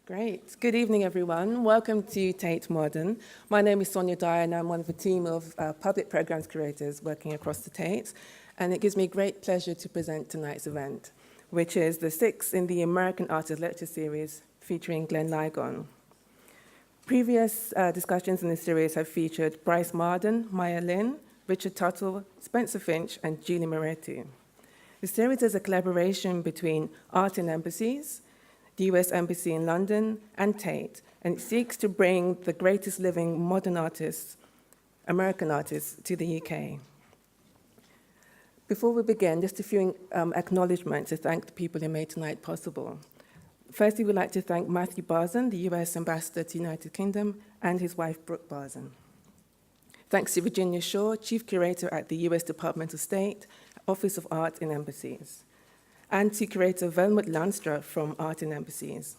Great. Good evening, everyone. Welcome to Tate Modern. My name is Sonia Dyer, and I'm one of the team of public programs curators working across the Tate. And it gives me great pleasure to present tonight's event, which is the sixth in the American Artist Lecture Series featuring Glenn Ligon. Previous discussions in this series have featured Bryce Marden, Maya Lin, Richard Tuttle, Spencer Finch, and Julie Moretti. The series is a collaboration between Art in Embassies, the US Embassy in London, and Tate, and it seeks to bring the greatest living modern artists, American artists, to the UK. Before we begin, just a few acknowledgements to thank the people who made tonight possible. Firstly, we'd like to thank Matthew Barzan, the US Ambassador to the United Kingdom, and his wife, Brooke Barzan. Thanks to Virginia Shaw, Chief Curator at the US Department of State, Office of Art in Embassies, and to curator Velmut Landstra from Art in Embassies.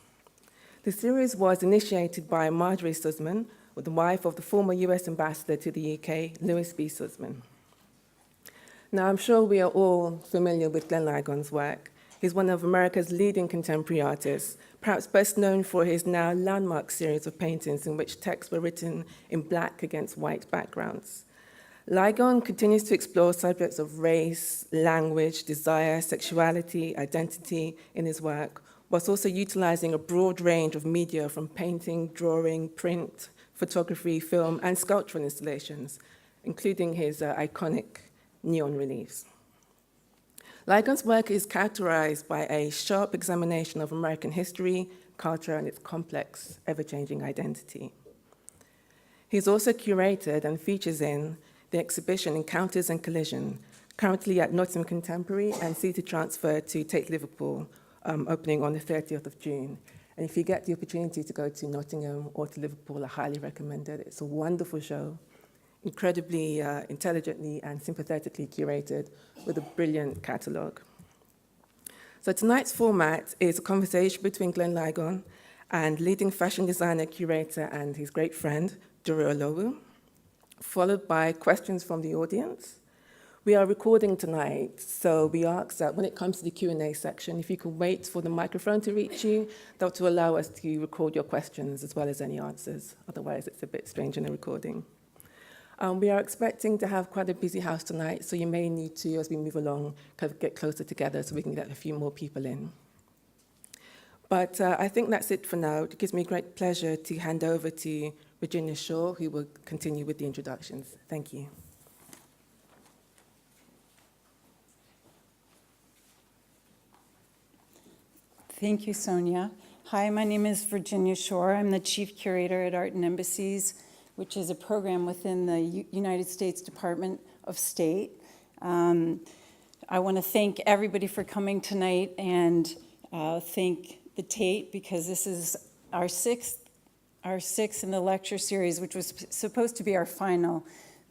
The series was initiated by Marjorie Sussman, the wife of the former US Ambassador to the UK, Louis B. Sussman. Now, I'm sure we are all familiar with Glenn Ligon's work. He's one of America's leading contemporary artists, perhaps best known for his now landmark series of paintings in which texts were written in black against white backgrounds. Ligon continues to explore subjects of race, language, desire, sexuality, identity in his work, whilst also utilizing a broad range of media from painting, drawing, print, photography, film, and sculptural installations, including his iconic neon reliefs. Ligon's work is characterized by a sharp examination of American history, culture, and its complex, ever-changing identity. He's also curated and features in the exhibition Encounters and Collision, currently at Nottingham Contemporary and seated transfer to Tate Liverpool, opening on the 30th of June. And if you get the opportunity to go to Nottingham or to Liverpool, I highly recommend it. It's a wonderful show, incredibly intelligently and sympathetically curated with a brilliant catalogue. So tonight's format is a conversation between Glenn Ligon and leading fashion designer, curator, and his great friend, Juris Equation, followed by questions from the audience. We are recording tonight, so we ask that when it comes to the Q&A section, if you could wait for the microphone to reach you, that will allow us to record your questions as well as any answers. Otherwise, it's a bit strange in a recording. We are expecting to have quite a busy house tonight, so you may need to, as we move along, kind of get closer together so we can get a few more people in. But I think that's it for now. It gives me great pleasure to hand over to Virginia Shaw, who will continue with the introductions. Thank you. Thank you, Sonia. Hi, my name is Virginia Shaw. I'm the Chief Curator at Art in Embassies, which is a program within the United States Department of State. I want to thank everybody for coming tonight and thank the Tate, because this is our sixth in the lecture series, which was supposed to be our final,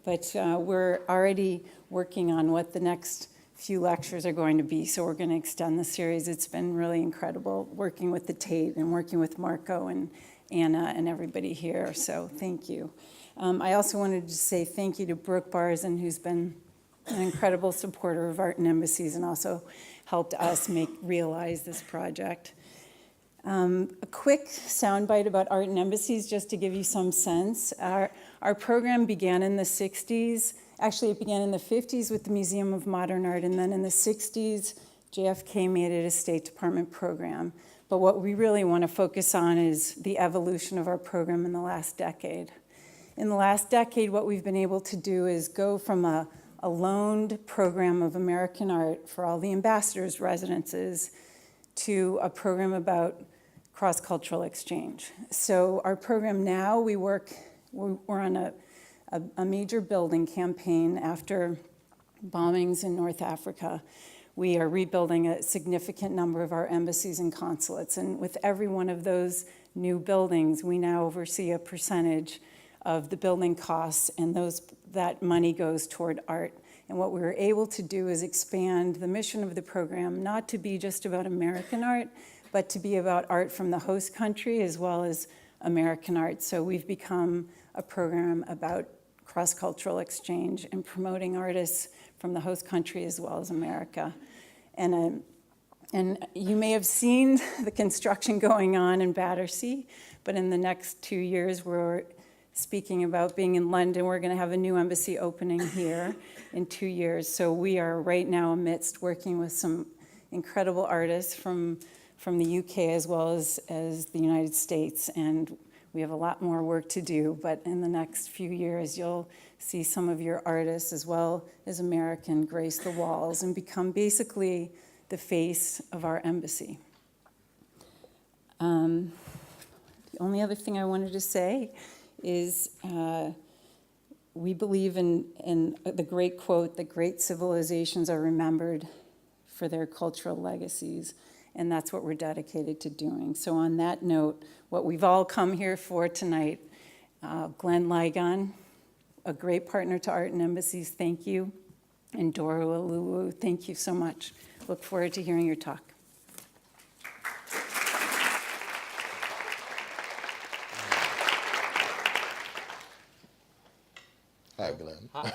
but we're already working on what the next few lectures are going to be, so we're going to extend the series. It's been really incredible working with the Tate and working with Marco and Anna and everybody here, so thank you. I also wanted to say thank you to Brooke Barzan, who's been an incredible supporter of Art in Embassies and also helped us realize this project. A quick soundbite about Art in Embassies, just to give you some sense. Our program began in the 60s. Actually, it began in the 50s with the Museum of Modern Art, and then in the 60s, JFK made it a State Department program. But what we really want to focus on is the evolution of our program in the last decade. In the last decade, what we've been able to do is go from a loaned program of American art for all the ambassadors' residences to a program about cross-cultural exchange. So our program now, we're on a major building campaign after bombings in North Africa. We are rebuilding a significant number of our embassies and consulates, and with every one of those new buildings, we now oversee a percentage of the building costs, and that money goes toward art. And what we were able to do is expand the mission of the program, not to be just about American art, but to be about art from the host country as well as American art. So we've become a program about cross-cultural exchange and promoting artists from the host country as well as America. And And you may have seen the construction going on in Battersea, but in the next 2 years, we're speaking about being in London. We're going to have a new embassy opening here in 2 years. So we are right now amidst working with some incredible artists from the UK as well as the United States. And we have a lot more work to do, but in the next few years, you'll see some of your artists as well as American grace the walls and become basically the face of our embassy. The only other thing I wanted to say is we believe in the great quote that great civilizations are remembered for their cultural legacies, and that's what we're dedicated to doing. So on that note, what we've all come here for tonight, Glenn Ligon, a great partner to Art and Embassies, thank you, and Dora Alulu, thank you so much. Look forward to hearing your talk. Hi, Glenn. Hi.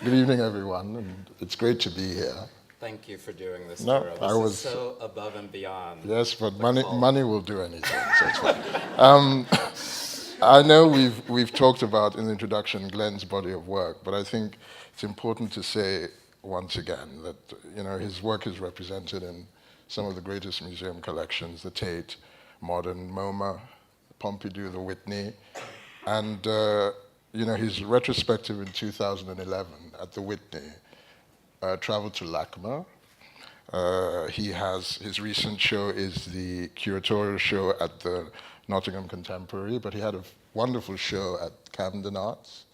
Good evening, everyone, and it's great to be here. Thank you for doing this, No, Dora. I was is so above and beyond. Yes, but money will do anything, so it's fine. I know we've talked about in the introduction Glenn's body of work, but I think it's important to say once again that his work is represented in some of the greatest museum collections: the Tate, Modern, MoMA, Pompidou, the Whitney, and his retrospective in 2011 at the Whitney traveled to LACMA. His recent show is the curatorial show at the Nottingham Contemporary, but he had a wonderful show at Camden Arts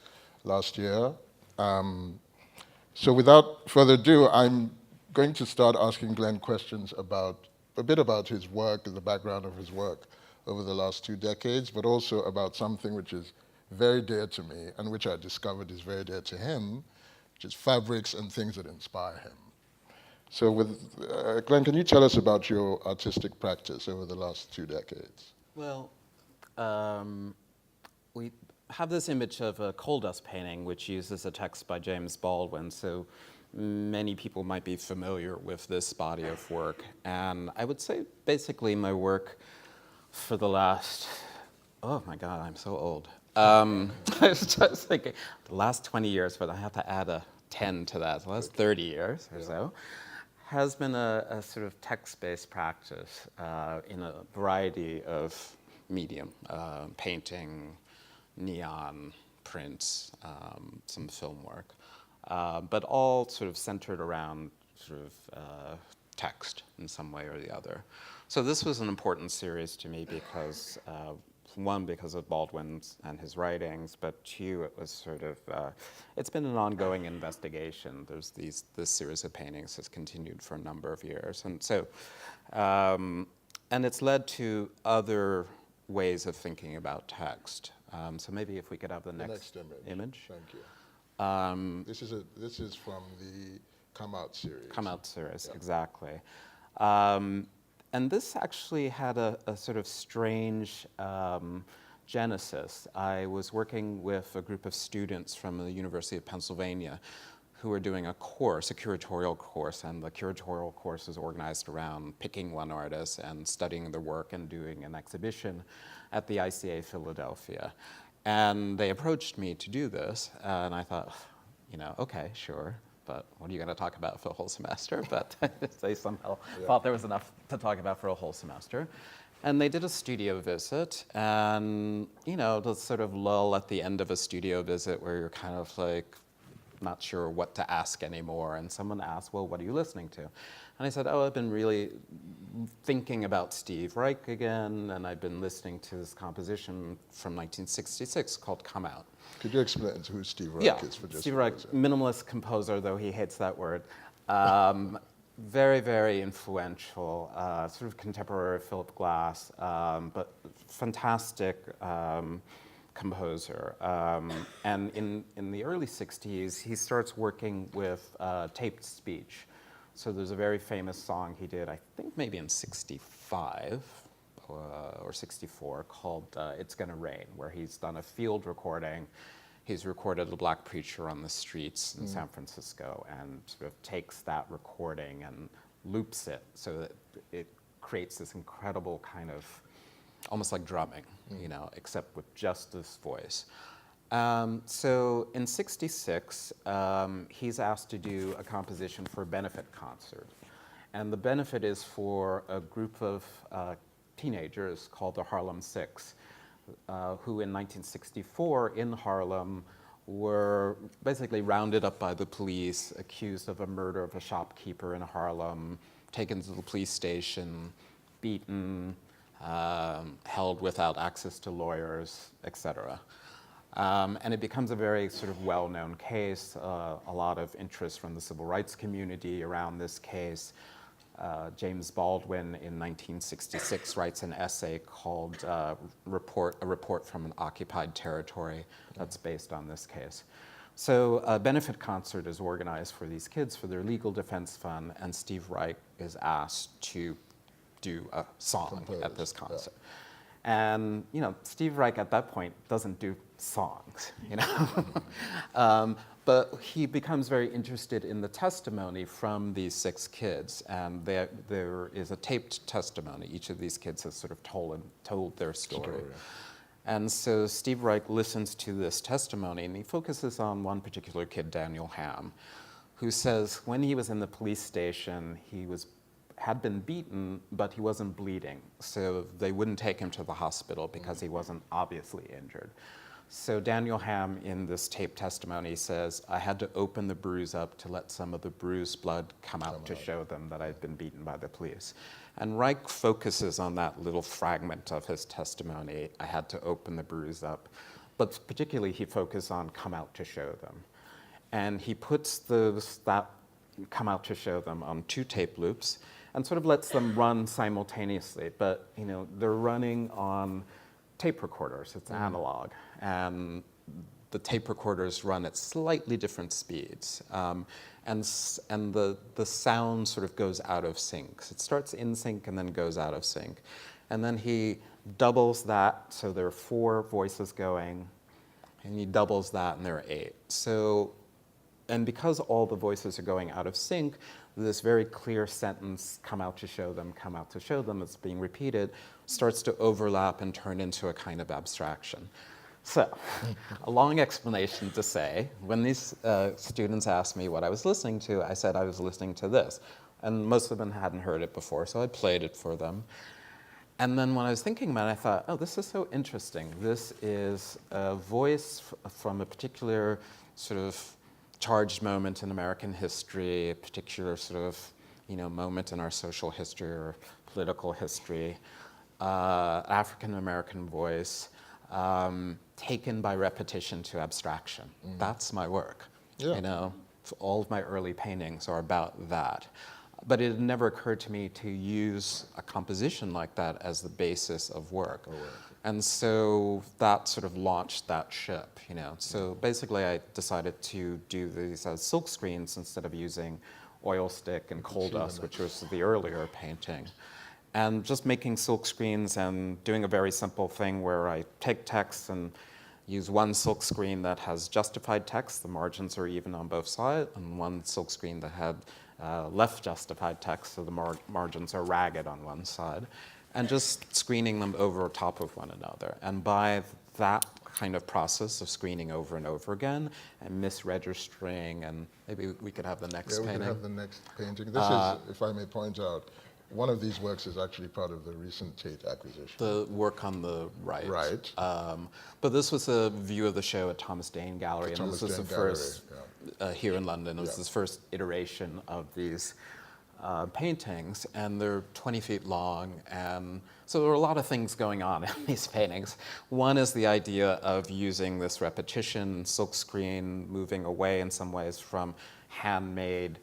last year. So without further ado, I'm going to start asking Glenn questions a bit about his work and the background of his work over the last 2 decades, but also about something which is very dear to me and which I discovered is very dear to him, which is fabrics and things that inspire him. So Glenn, can you tell us about your artistic practice over the last 2 decades? Well, we have this image of a coal dust painting, which uses a text by James Baldwin, so many people might be familiar with this body of work. And I would say basically my work for the last, oh my God, I'm so old. I was just thinking, the last 20 years, but I have to add a 10 to that, the last 30 years or so, has been a sort of text-based practice in a variety of medium, painting, neon, prints, some film work, but all sort of centered around sort of text in some way or the other. So this was an important series to me because, one, because of Baldwin's and his writings, but two, it was sort of, it's been an ongoing investigation. There's this series of paintings has continued for a number of years. And so, and it's led to other ways of thinking about text. So maybe if we could have the next image. Thank you. This is from the Come Out series. Come Out series, exactly. And this actually had a sort of strange genesis. I was working with a group of students from the University of Pennsylvania who were doing a course, a curatorial course, and the curatorial course is organized around picking one artist and studying their work and doing an exhibition at the ICA Philadelphia. And they approached me to do this, and I thought, okay, sure. But what are you going to talk about for a whole semester? But they somehow thought there was enough to talk about for a whole semester. And they did a studio visit, and, the sort of lull at the end of a studio visit where you're kind of like not sure what to ask anymore. And someone asked, well, what are you listening to? And I said, I've been really thinking about Steve Reich again, and I've been listening to this composition from 1966 called Come Out. Could you explain who Steve Reich is? Steve Reich, minimalist composer, though he hates that word. Very, very influential, sort of contemporary Philip Glass, but fantastic composer. And in the early 60s, he starts working with taped speech. So there's a very famous song he did, I think maybe in 65 or 64, called It's Gonna Rain, where he's done a field recording. He's recorded a black preacher on the streets in San Francisco and sort of takes that recording and loops it so that it creates this incredible kind of, almost like drumming, except with just this voice. So in '66, he's asked to do a composition for a benefit concert. And the benefit is for a group of teenagers called the Harlem Six, who in 1964 in Harlem were basically rounded up by the police, accused of a murder of a shopkeeper in Harlem, taken to the police station, beaten, held without access to lawyers, etc. And it becomes a very sort of well-known case, a lot of interest from the civil rights community around this case. James Baldwin in 1966 writes an essay called A Report from an Occupied Territory that's based on this case. So a benefit concert is organized for these kids for their legal defense fund, and Steve Reich is asked to do a song at this concert. Yeah. And Steve Reich at that point doesn't do songs, but he becomes very interested in the testimony from these 6 kids, and there is a taped testimony. Each of these kids has sort of told their story. And so Steve Reich listens to this testimony, and he focuses on one particular kid, Daniel Hamm, who says when he was in the police station, he had been beaten, but he wasn't bleeding, so they wouldn't take him to the hospital because he wasn't obviously injured. So Daniel Hamm, in this tape testimony, says, I had to open the bruise up to let some of the bruised blood come out to show them that I'd been beaten by the police. And Reich focuses on that little fragment of his testimony, I had to open the bruise up, but particularly he focuses on come out to show them. And he puts that come out to show them on 2 tape loops and sort of lets them run simultaneously, but they're running on tape recorders, it's analog, and the tape recorders run at slightly different speeds, and the sound sort of goes out of sync. It starts in sync and then goes out of sync. And then he doubles that, so there are 4 voices going, and he doubles that, and there are 8. So, and because all the voices are going out of sync, this very clear sentence, come out to show them, that's being repeated, starts to overlap and turn into a kind of abstraction. So, a long explanation to say, when these students asked me what I was listening to, I said I was listening to this. And most of them hadn't heard it before, so I played it for them. And then when I was thinking about it, I thought, oh, this is so interesting. This is a voice from a particular sort of charged moment in American history, a particular sort of, moment in our social history or political history, African-American voice, taken by repetition to abstraction. That's my work. Yeah. All of my early paintings are about that. But it had never occurred to me to use a composition like that as the basis of work. Oh, right. And so that sort of launched that ship, So basically I decided to do these as silk screens instead of using oil stick and coal dust, which was the earlier painting. And just making silk screens and doing a very simple thing where I take text and use one silk screen that has justified text, the margins are even on both sides, and one silk screen that had left justified text, so the margins are ragged on one side, and just screening them over top of one another. And by that kind of process of screening over and over again and misregistering, and maybe we could have the next painting. Yeah, we can have the next painting. This is, if I may point out, one of these works is actually part of the recent Tate acquisition. The work on the right. Right. But this was a view of the show at Thomas Dane Gallery, and this was the first here in London. It was the first iteration of these paintings, and they're 20 feet long, and so there are a lot of things going on in these paintings. One is the idea of using this repetition, silkscreen, moving away in some ways from handmade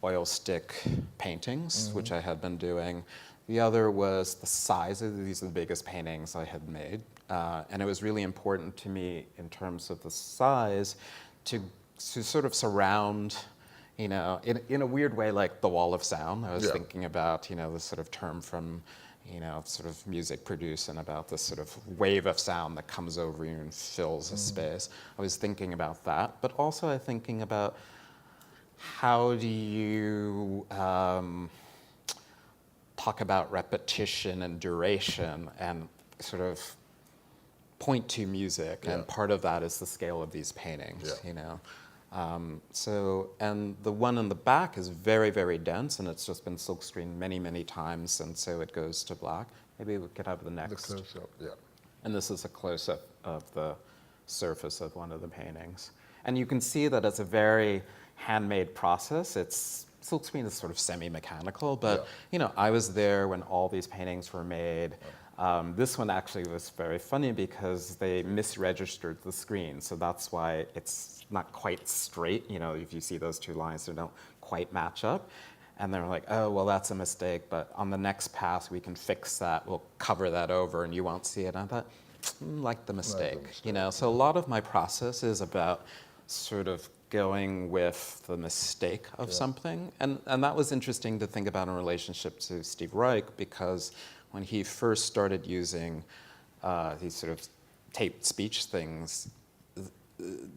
oil stick paintings, which I had been doing. The other was the size of these are the biggest paintings I had made, and it was really important to me in terms of the size to sort of surround, in a weird way, like the wall of sound. I was thinking about, this sort of term from, sort of music produce, and about this sort of wave of sound that comes over you and fills a space. I was thinking about that, but also I'm thinking about how do you talk about repetition and duration and sort of point to music, and part of that is the scale of these paintings, you know. And the one in the back is very, very dense, and it's just been silkscreened many, many times, and so it goes to black. Maybe we could have the next. The close-up, yeah. And this is a close-up of the surface of one of the paintings. And you can see that it's a very handmade process. Silkscreen is sort of semi-mechanical, but you know, I was there when all these paintings were made. This one actually was very funny because they misregistered the screen, so that's why it's not quite straight. You know, if you see those two lines, they don't quite match up. And they're like, oh, well, that's a mistake, but on the next pass, we can fix that. We'll cover that over, and you won't see it. And I thought, like the mistake, you know? So a lot of my process is about sort of going with the mistake of something. And that was interesting to think about in relationship to Steve Reich, because when he first started using these sort of taped speech things,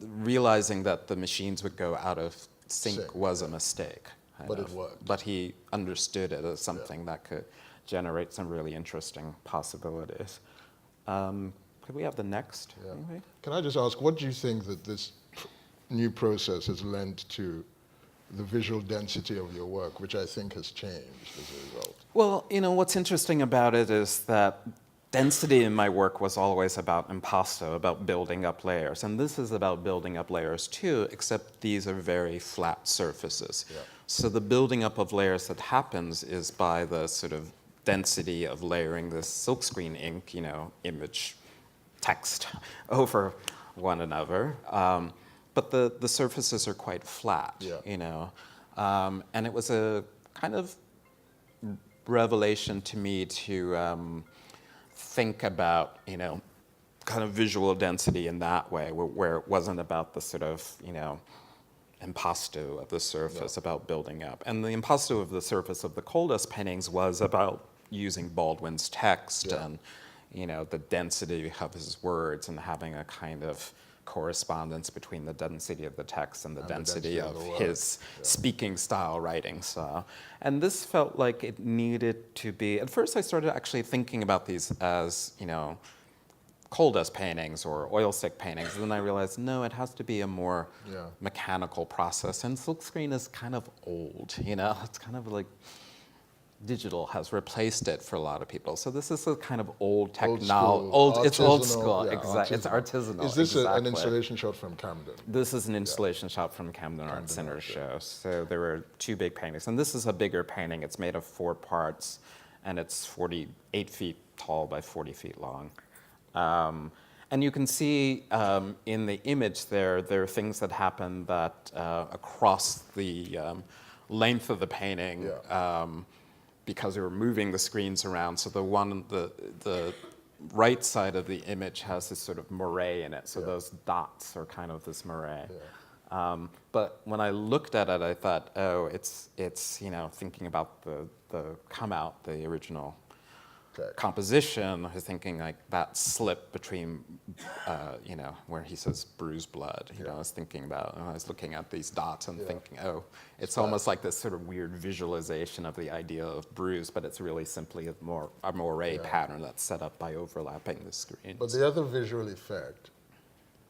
realizing that the machines would go out of sync was a mistake. But it worked. But he understood it as something that could generate some really interesting possibilities. Could we have the next? Anyway? Can I just ask, what do you think that this new process has lent to the visual density of your work, which I think has changed as a result? Well, you know, what's interesting about it is that density in my work was always about impasto, about building up layers. And this is about building up layers too, except these are very flat surfaces. So the building up of layers that happens is by the sort of density of layering this silkscreen ink, you know, image, text over one another. But the surfaces are quite flat, you know. And it was a kind of revelation to me to think about, you know, kind of visual density in that way, where it wasn't about the sort of, you know, impasto of the surface, about building up. And the impasto of the surface of the coal dust paintings was about using Baldwin's text and, you know, the density of his words and having a kind of correspondence between the density of the text and the density of his speaking style, writing style. And this felt like it needed to be, at first I started actually thinking about these as, you know, coal dust paintings or oil stick paintings, and then I realized, no, it has to be a more mechanical process. And silkscreen is kind of old, you know, it's kind of like digital has replaced it for a lot of people. So this is a kind of old technology. It's old school, exactly. It's artisanal. Is this an installation shot from Camden? This is an installation shot from Camden Art Center show. So there were two big paintings, and this is a bigger painting. It's made of 4 parts, and it's 48 feet tall by 40 feet long. And you can see in the image there are things that happen that across the length of the painting, because we were moving the screens around. So the right side of the image has this sort of moire in it. So those dots are kind of this moire. But when I looked at it, I thought, oh, it's you know, thinking about the come out, the original composition, I was thinking like that slip between, you know, where he says bruised blood, you know, I was thinking about, and I was looking at these dots and thinking, oh, it's almost like this sort of weird visualization of the idea of bruise, but it's really simply a moire pattern that's set up by overlapping the screens. But the other visual effect,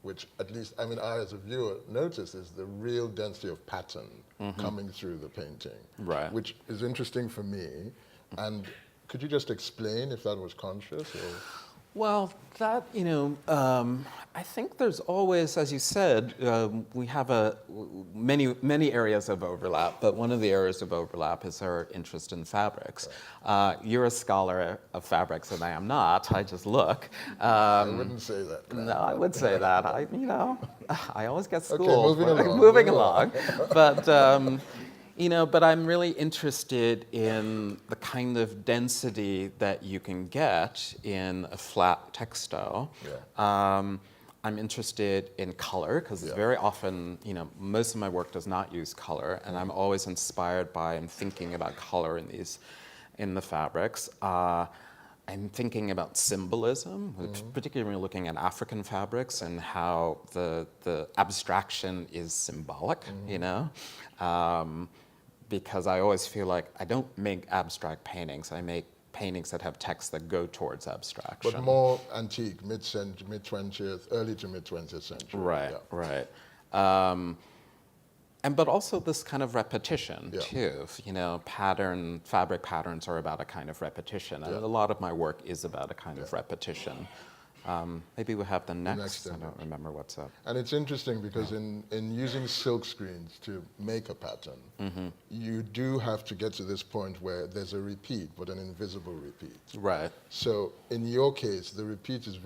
which at least, I mean, I as a viewer notice, is the real density of pattern coming through the painting, which is interesting for me. And could you just explain if that was conscious? Or? Well, that, you know, I think there's always, as you said, we have many areas of overlap, but one of the areas of overlap is our interest in fabrics. You're a scholar of fabrics, and I am not. I just look. I wouldn't say that. No, I would say that. You know, I always get schooled. Okay, moving along. But you know, but I'm really interested in the kind of density that you can get in a flat textile. I'm interested in color, because very often, you know, most of my work does not use color, and I'm always inspired by and thinking about color in the fabrics. I'm thinking about symbolism, particularly when you're looking at African fabrics and how the abstraction is symbolic, you know. because I always feel like I don't make abstract paintings. I make paintings that have texts that go towards abstraction. But more antique, mid-20th, early to mid-20th century. Right, Yeah. right. But also this kind of repetition Yeah. too. You know, fabric patterns are about a kind of repetition, and Yeah. a lot of my work is about a kind of repetition. Maybe we have the next. next I don't image. remember what's up. And it's interesting because in using silk screens to make a pattern, you do have to get to this point where there's a repeat, but an invisible repeat. Right. So in your case, the repeat is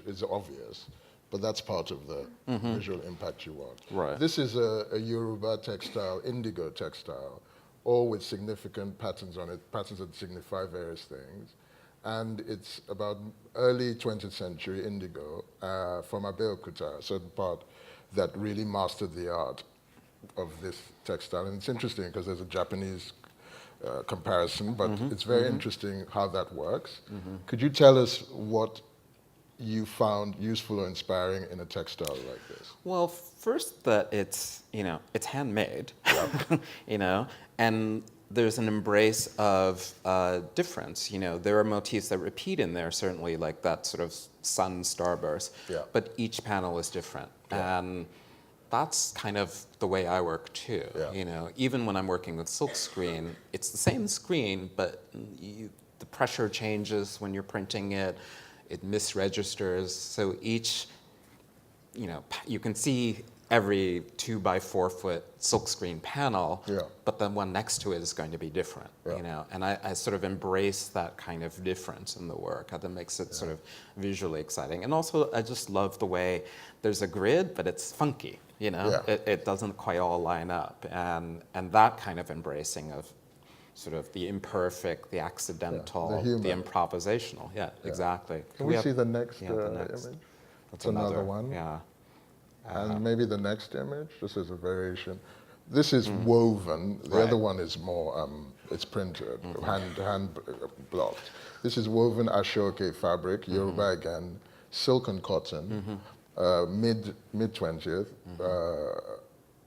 is obvious, but that's part of the visual impact you want. Right. This is a Yoruba textile, indigo textile, all with significant patterns on it, patterns that signify various things. And it's about early 20th century indigo from Abeokuta, a certain part that really mastered the art of this textile. And it's interesting because there's a Japanese comparison, but it's very interesting how that works. Could you tell us what you found useful or inspiring in a textile like this? Well, first that it's handmade, and there's an embrace of difference. There are motifs that repeat in there, certainly, like that sort of sun starburst. Yeah. But each panel is different, Yeah. and that's kind of the way I work too. Yeah. Even when I'm working with Silkscreen, it's the same screen, but the pressure changes when you're printing it. It misregisters. So each, you can see every 2 by 4 foot silkscreen panel, but the one next to it is going to be different, And I sort of embrace that kind of difference in the work. That makes it sort of visually exciting. And also, I just love the way there's a grid, but it's funky, It doesn't quite all line up. And that kind of embracing of sort of the imperfect, the accidental, the improvisational. Yeah, exactly. Can we see the next the next. image? That's another one. Yeah. And maybe the next image, this is a variation. This is woven, the other one is more, it's printed, hand blocked. This is woven ashoke fabric, Yoruba again, silk and cotton, mid-20th.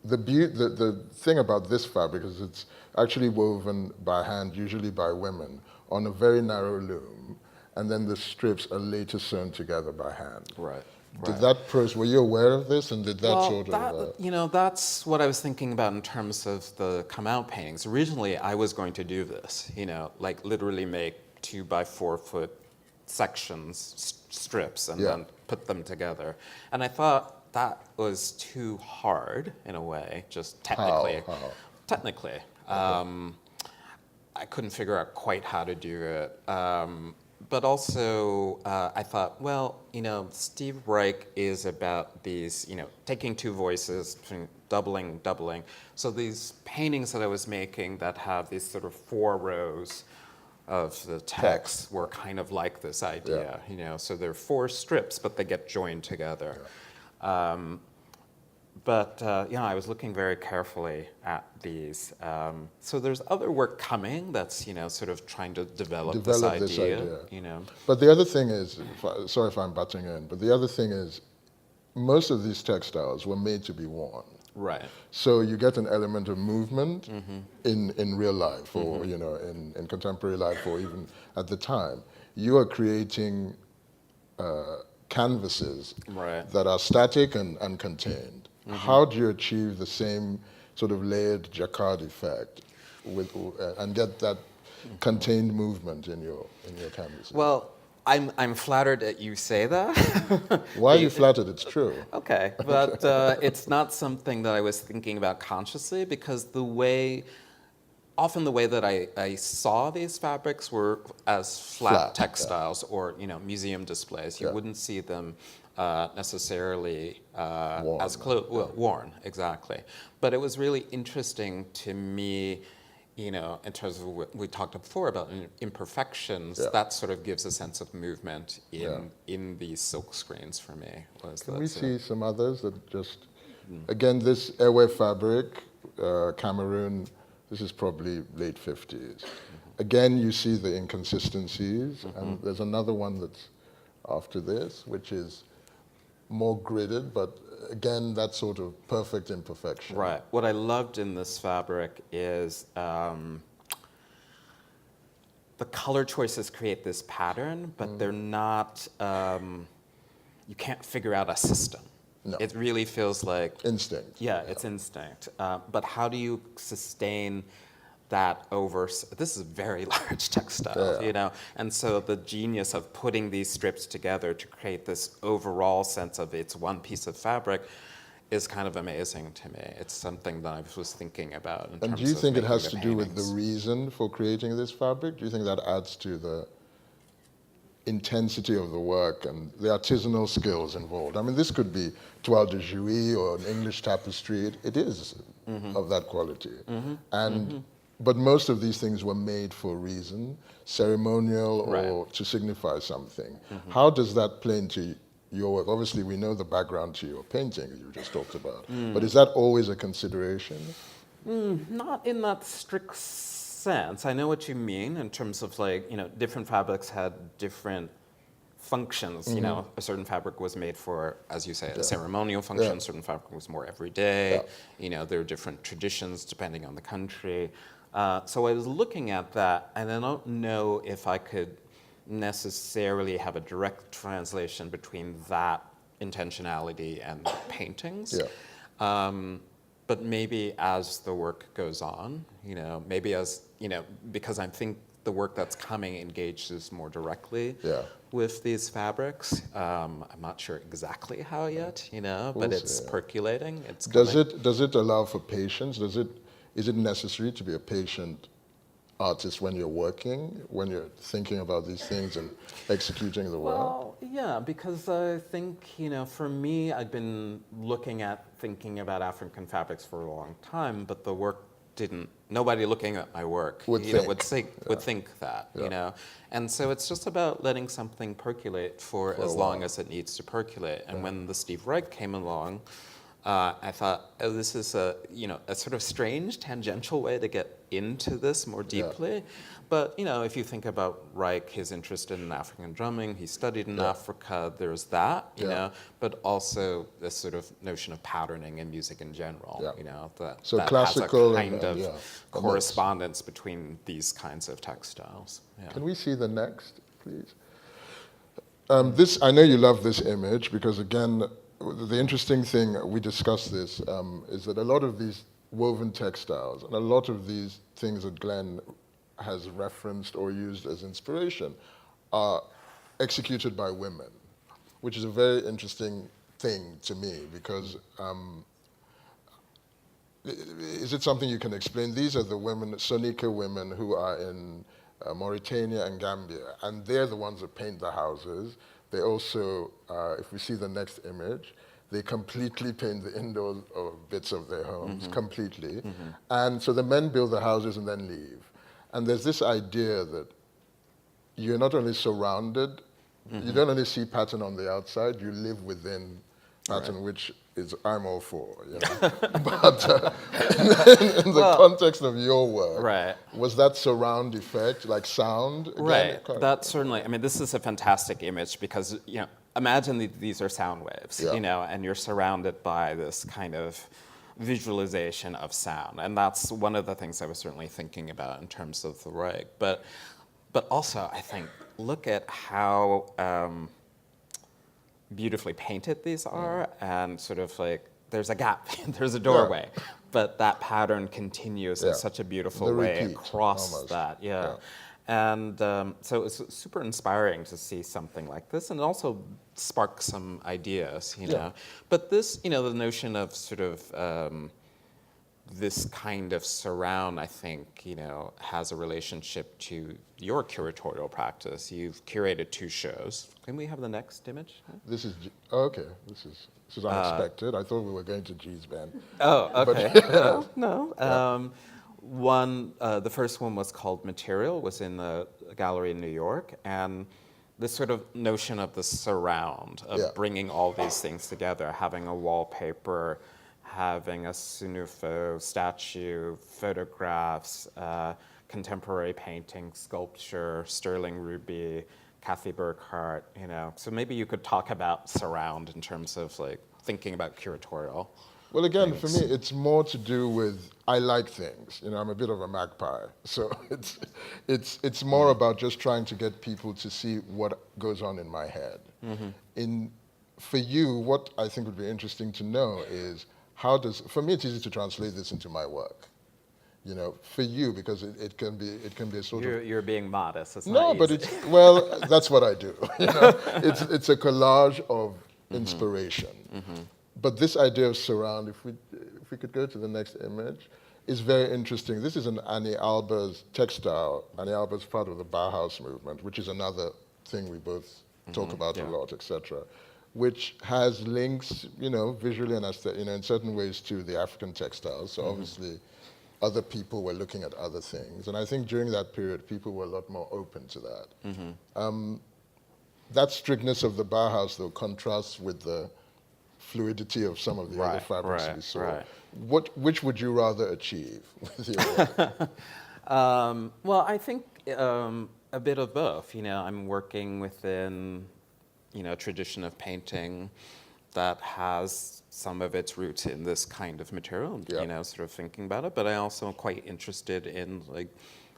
The thing about this fabric is it's actually woven by hand, usually by women, on a very narrow loom, and then the strips are later sewn together by hand. Right. Did that process, were you aware of this, and did that sort of... that's what I was thinking about in terms of the come out paintings. Originally, I was going to do this, like literally make 2 by 4 foot sections, strips, and then put them together. And I thought that was too hard in a way, just technically. How? Technically. I couldn't figure out quite how to do it. But also, I thought, well, Steve Reich is about these, taking two voices, doubling. So these paintings that I was making that have these sort of 4 rows of the text were kind of like this idea, So they're 4 strips, but they get joined together. I was looking very carefefully at these. So there's other work coming that's, sort of trying to develop this idea. But the other thing is, sorry if I'm butting in, but the other thing is, most of these textiles were made to be worn. Right. So you get an element of movement in real life, or in contemporary life, or even at the time. You are creating canvases that are static and contained. How do you achieve the same sort of layered jacquard effect and get that contained movement in your canvases? Well, I'm flattered that you say that. Why are you flattered? It's true. Okay, but it's not something that I was thinking about consciously, because often the way that I saw these fabrics were as flat textiles or museum displays. You wouldn't see them necessarily worn. as worn, exactly. But it was really interesting to me, in terms of what we talked before about imperfections, that sort of gives a sense of movement in these silk screens for me. Can we see some others that just, again, this Ewe fabric, Cameroon, this is probably late 50s. Again, you see the inconsistencies, and there's another one that's after this, which is more gridded, but again, that sort of perfect imperfection. Right. What I loved in this fabric is the color choices create this pattern, but they're not, you can't figure out a system. No. It really feels like... Instinct. Yeah, it's instinct. But how do you sustain that over... This is very large textile, you know? And so the genius of putting these strips together to create this overall sense of it's one piece of fabric is kind of amazing to me. It's something that I was thinking about in terms of And do you think it has to making do with the paintings. reason for creating this fabric? Do you think that adds to the intensity of the work and the artisanal skills involved? I mean, this could be toile de Jouy or an English tapestry. It is of that quality. But most of these things were made for a reason, ceremonial or to signify something. How does that play into your work? Obviously, we know the background to your painting you just talked about, but is that always a consideration? Not in that strict sense. I know what you mean in terms of like, you know, different fabrics had different functions. You know, a certain fabric was made for, as you say, a ceremonial function, certain fabric was more everyday. You know, there are different traditions depending on the country. So I was looking at that, and I don't know if I could necessarily have a direct translation between that intentionality and paintings. But maybe as the work goes on, you know, maybe as, you know, because I think the work that's coming engages more directly with these fabrics. I'm not sure exactly how yet, you know, but it's percolating. It's coming. Does it allow for patience? Is it necessary to be a patient artist when you're working, when you're thinking about these things and executing the work? Well, yeah, because I think, you know, for me, I've been thinking about African fabrics for a long time, but the work nobody looking at my work would think that, you know. And so it's just about letting something percolate for as long as it needs to percolate. And when the Steve Reich came along, I thought, oh, this is a sort of strange tangential way to get into this more deeply. But, you know, if you think about Reich, his interest in African drumming, he studied in Africa, there's that, you know, but also this sort of notion of patterning in music in general, you know, that classical has a kind of correspondence between these kinds of textiles. Can we see the next, please? I know you love this image because, again, the interesting thing, we discussed this, is that a lot of these woven textiles and a lot of these things that Glenn has referenced or used as inspiration are executed by women, which is a very interesting thing to me because is it something you can explain? These are the women, Sonika women, who are in Mauritania and Gambia, and they're the ones that paint the houses. They also, if we see the next image, they completely paint the indoor bits of their homes, completely. And so the men build the houses and then leave. And there's this idea that you're not only surrounded, you don't only see pattern on the outside, you live within pattern, which is I'm all for, you know. But in the context of your work, was that surround effect, like sound? Again, That's certainly, I mean, this is a fantastic image because, you know, imagine these are sound waves, you know, and you're surrounded by this kind of visualization of sound. And that's one of the things I was certainly thinking about in terms of the rig. But also, I think, look at how beautifully painted these are, and sort of like, there's a gap, there's a doorway, but that pattern continues in such a beautiful way across that, And so it's super inspiring to see something like this, and also spark some ideas, you know. But this, you know, the notion of sort of this kind of surround, I think, you know, has a relationship to your curatorial practice. You've curated 2 shows. Can we have the next image? This is, okay, this is unexpected. I thought we were going to G's band. Oh, okay. No. The first one was called Material, was in the gallery in New York, and this sort of notion of the surround, of bringing all these things together, having a wallpaper, having a Sunufo statue, photographs, contemporary painting, sculpture, Sterling Ruby, Kathy Burkhardt, you know. So maybe you could talk about surround in terms of like thinking about curatorial. Well, again, for things. me, it's more to do with I like things. You know, I'm a bit of a magpie, so it's more about just trying to get people to see what goes on in my head. For you, what I think would be interesting to know is how does, for me, it's easy to translate this into my work. You know, for you, because it can be a sort of. You're being modest. It's No, not but easy. it's, well, that's what I do. You know, it's a collage of inspiration. But this idea of surround, if we could go to the next image, is very interesting. This is an Annie Alber's textile. Annie Alber's part of the Bauhaus movement, which is another thing we both talk about a lot, etc., which has links, you know, visually and in certain ways to the African textiles. So obviously, other people were looking at other things, and I think during that period, people were a lot more open to that. That strictness of the Bauhaus, though, contrasts with the fluidity of some of the other fabrics we saw. Which would you rather achieve with your work? Well, I think a bit of both. You know, I'm working within, you know, a tradition of painting that has some of its roots in this kind of material, you know, sort of thinking about it. But I also am quite interested in, like,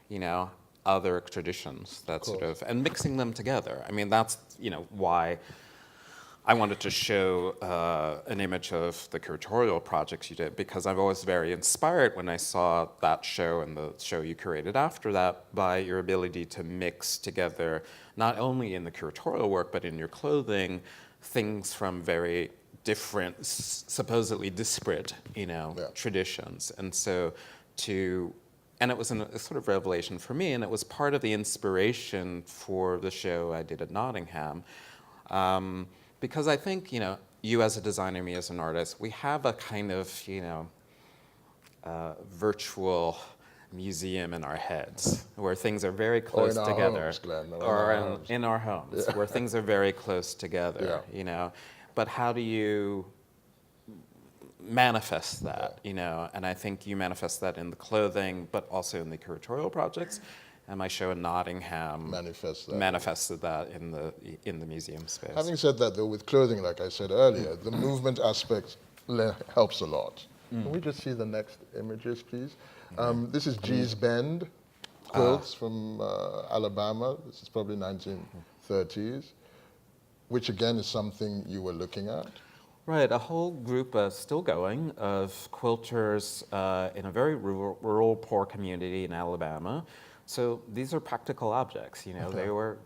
you know, other traditions that sort of, and mixing them together. I mean, that's, you know, why I wanted to show an image of the curatorial projects you did, because I was very inspired when I saw that show and the show you curated after that by your ability to mix together, not only in the curatorial work, but in your clothing, things from very different, supposedly disparate, you know, traditions. And so and it was a sort of revelation for me, and it was part of the inspiration for the show I did at Nottingham. Because I think, you know, you as a designer, me as an artist, we have a kind of, you know, virtual museum in our heads where things are very close together. Homes, Glenn, or in our homes, where things are very close together, you know. But how do you manifest that, you know? And I think you manifest that in the clothing, but also in the curatorial projects. And my show in Nottingham manifested that in the museum space. Having said that, though, with clothing, like I said earlier, the movement aspect helps a lot. Can we just see the next images, please? This is G's Bend quilts from Alabama. This is probably 1930s, which again is something you were looking at. Right, a whole group still going of quilters in a very rural, poor community in Alabama. So these are practical objects, you know, they were,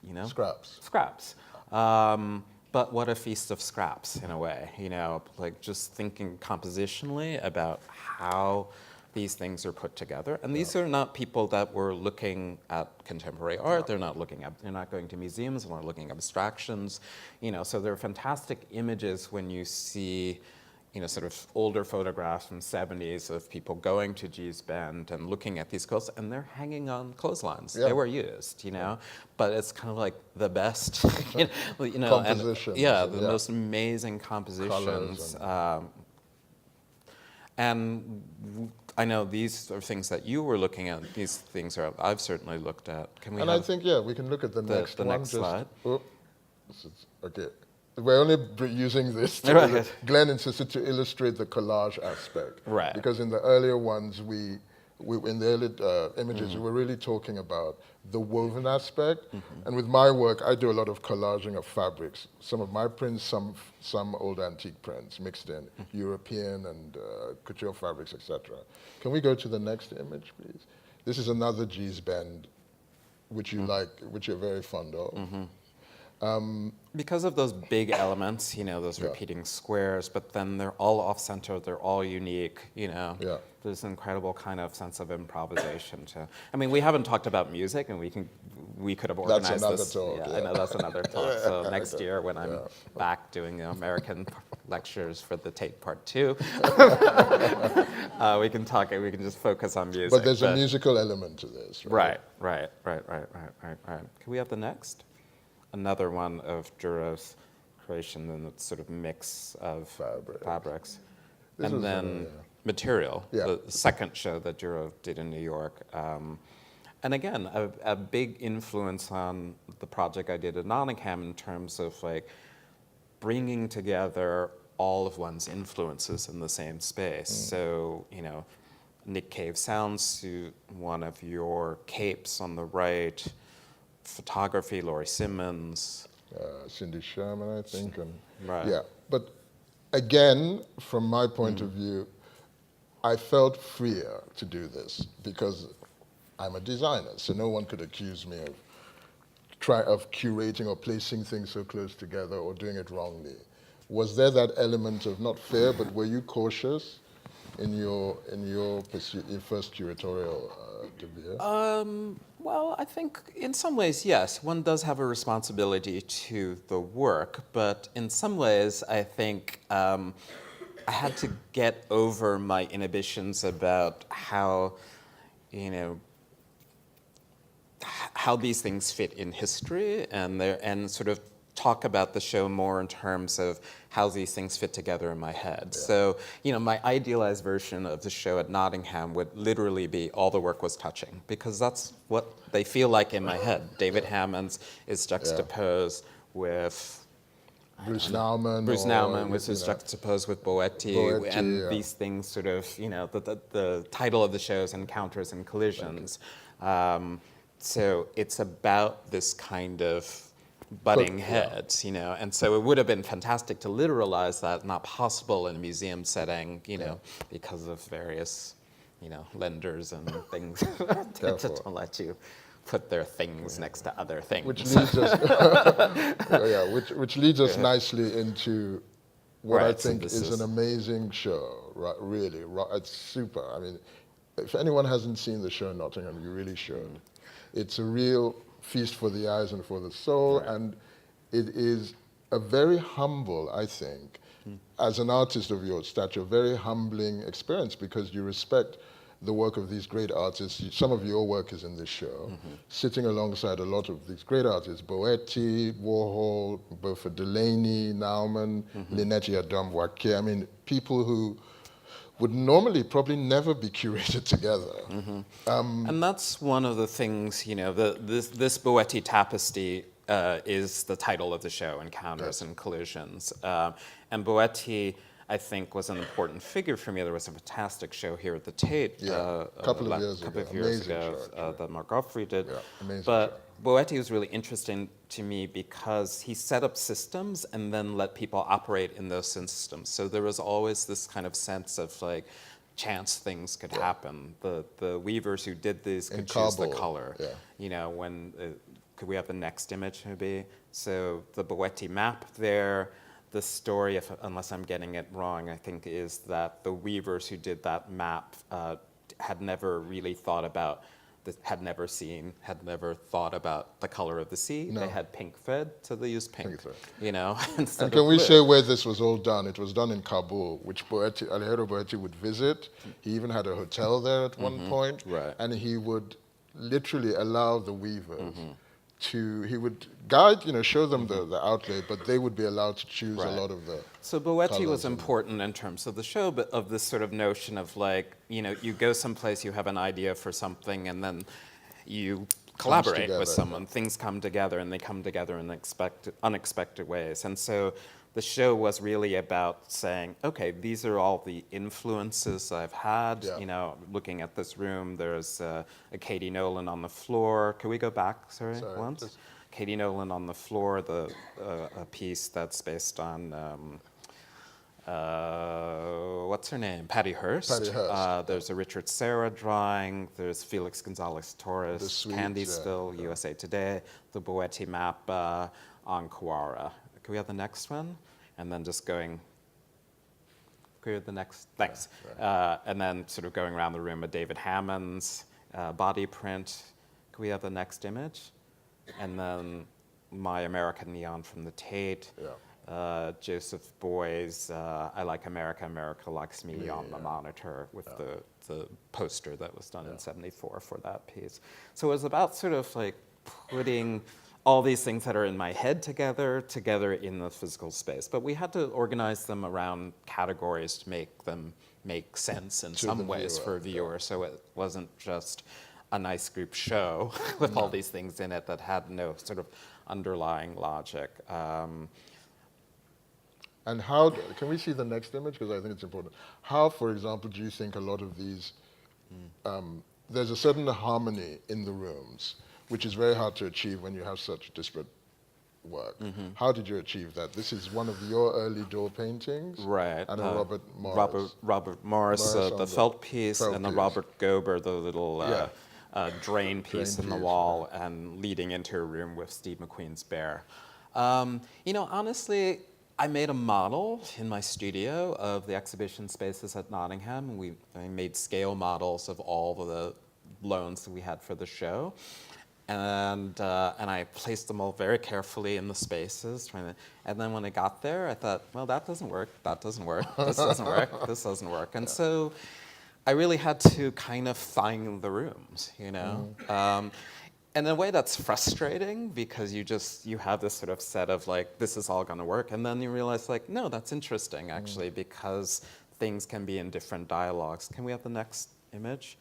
you know. Scraps. But what a feast of scraps, in a way, you know, like just thinking compositionally about how these things are put together. And these are not people that were looking at contemporary art, they're not going to museums, they're not looking at abstractions, you know, so they're fantastic images when you see, you know, sort of older photographs from 70s of people going to G's Bend and looking at these quilts, and they're hanging on clotheslines. They were used, you know, but it's kind of like the best, you know, compositions. And, the most amazing compositions. And I know these are things that you were looking at. These things are I've certainly looked at. Can we? And I think we can look at the next one. Next slide. Okay. We're only using this Glenn insisted to illustrate the collage aspect. Right. Because in the earlier ones, in the early images, we were really talking about the woven aspect. And with my work, I do a lot of collaging of fabrics. Some of my prints, some old antique prints mixed in, European and couture fabrics, etc. Can we go to the next image, please? This is another G's Bend, which you like, which you're very fond of. Because of those big elements, you know, those repeating squares, but then they're all off-center, they're all unique, you know. There's an incredible kind of sense of improvisation too. I mean, we haven't talked about music, and we could have organized this. Talk, I know that's another talk. So next year, when I'm back doing American lectures for the Tate Part 2, we can talk. We can just focus on music. But there's a musical element to this, right? Right. Can we have the next? Another one of Juris Equation, and it's sort of mix of fabrics. And then material, the second show that Juro did in New York. And again, a big influence on the project I did at Nottingham in terms of like bringing together all of one's influences in the same space. So, Nick Cave sound suit, one of your capes on the right, photography, Laurie Simmons. Cindy Sherman, I think. And Right. Yeah, but again, from my point of view, I felt freer to do this because I'm a designer, so no one could accuse me of curating or placing things so close together or doing it wrongly. Was there that element of not fear, but were you cautious in your pursuit, your first curatorial debut? Well, I think in some ways, yes, one does have a responsibility to the work, but in some ways, I think I had to get over my inhibitions about how, how these things fit in history, and sort of talk about the show more in terms of how these things fit together in my head. Yeah. So, my idealized version of the show at Nottingham would literally be all the work was touching, because that's what they feel like in my head. David Hammons is juxtaposed with Bruce Nauman. Bruce or, Nauman, which you is know, juxtaposed with Boetti, Boetti, and yeah. these things sort of, the title of the show is Encounters and Collisions. So it's about this kind of butting heads, and so it would have been fantastic to literalize that, not possible in a museum setting, because of various, lenders and things that don't let you put their things next to other things. Which leads us, which leads us nicely into what I Right, so think this is is- an amazing show. Right, really, it's super. I mean, if anyone hasn't seen the show Nottingham, you really should. It's a real feast for the eyes and for the soul, and it is a very humble, I think, as an artist of your stature, very humbling experience, because you respect the work of these great artists. Some of your work is in this show, sitting alongside a lot of these great artists, Boetti, Warhol, Beaufort Delaney, Nauman, Linetti Adam-Wake. I mean, people who would normally probably never be curated together. And that's one of the things, this Boetti tapestry is the title of the show, Encounters and Collisions. And Boetti, I think, was an important figure for me. There was a fantastic show here at the Tate A couple of years ago. years Amazing ago show, that Mark Goffrey did. Yeah, amazing But Boetti was really interesting to me because he set up systems and then let people operate in those systems. So there was always this kind of sense of chance things could happen. The weavers who did these could choose the Kabul, color. Could we have the next image maybe? So the Boetti map there, the story, unless I'm getting it wrong, I think is that the weavers who did that map had never really thought about, had never thought about the color of the sea. No. They had pink thread, so they used pink, thread. instead And can of we blue. say where this was all done? It was done in Kabul, which Alejandro Boetti would visit. He even had a hotel there at one point. Right. And he would literally allow the weavers he would guide, show them the outlay, but they would be allowed to choose a lot of the So Boetti colours was and- important in terms of the show, but of this sort of notion of you go someplace, you have an idea for something, and then you collaborate together, with someone. Things come together, and they come together in unexpected ways. And so the show was really about saying, okay, these are all the influences I've had. Yeah. Looking at this room, there's a Katie Nolan on the floor. Can we go back, sorry. Once? just- Katie Nolan on the floor, a piece that's based on, what's her name? Patty Hearst. Patty Hearst. There's a Richard Serra drawing. There's Felix Gonzalez The Torres, suite, Candiesville, USA Today, the Boetti map on Kawara. Can we have the next one? And then just going, can we have the next? Thanks. And then sort of going around the room, a David Hammons body print. Can we have the next image? And then My American Neon from the Tate. Joseph Boy's I Like America, America Likes Me on the monitor with the poster that was done in '74 for that piece. So it was about sort of putting all these things that are in my head together in the physical space. But we had to organize them around categories to make them make sense in some ways for a viewer. So it wasn't just a nice group show with all these things in it that had no sort of underlying logic. And how, can we see the next image? Because I think it's important. How, for example, do you think a lot of these, there's a certain harmony in the rooms, which is very hard to achieve when you have such disparate work. How did you achieve that? This is one of your early door paintings. Right. And a Robert Morris. Robert Morris, Morris the felt piece, and the piece. Robert Gober, the little Yeah. drain piece in the piece, wall, and leading into a room with Steve McQueen's bear. You know, honestly, I made a model in my studio of the exhibition spaces at Nottingham. I made scale models of all of the loans that we had for the show. And I placed them all very carefully in the spaces. And then when I got there, I thought, well, that doesn't work, that doesn't work, this doesn't work, this doesn't work. And so I really had to kind of find the rooms, you know? And in a way that's frustrating because you have this sort of set of like, this is all gonna work. And then you realize like, no, that's interesting actually because things can be in different dialogues. Can we have the next image?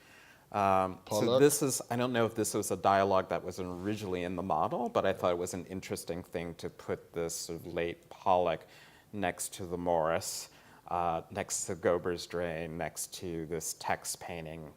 So this is, I don't know if this was a dialogue that was originally in the model, but I thought it was an interesting thing to put this sort of late Pollock next to the Morris, next to Gober's drain, next to this text painting.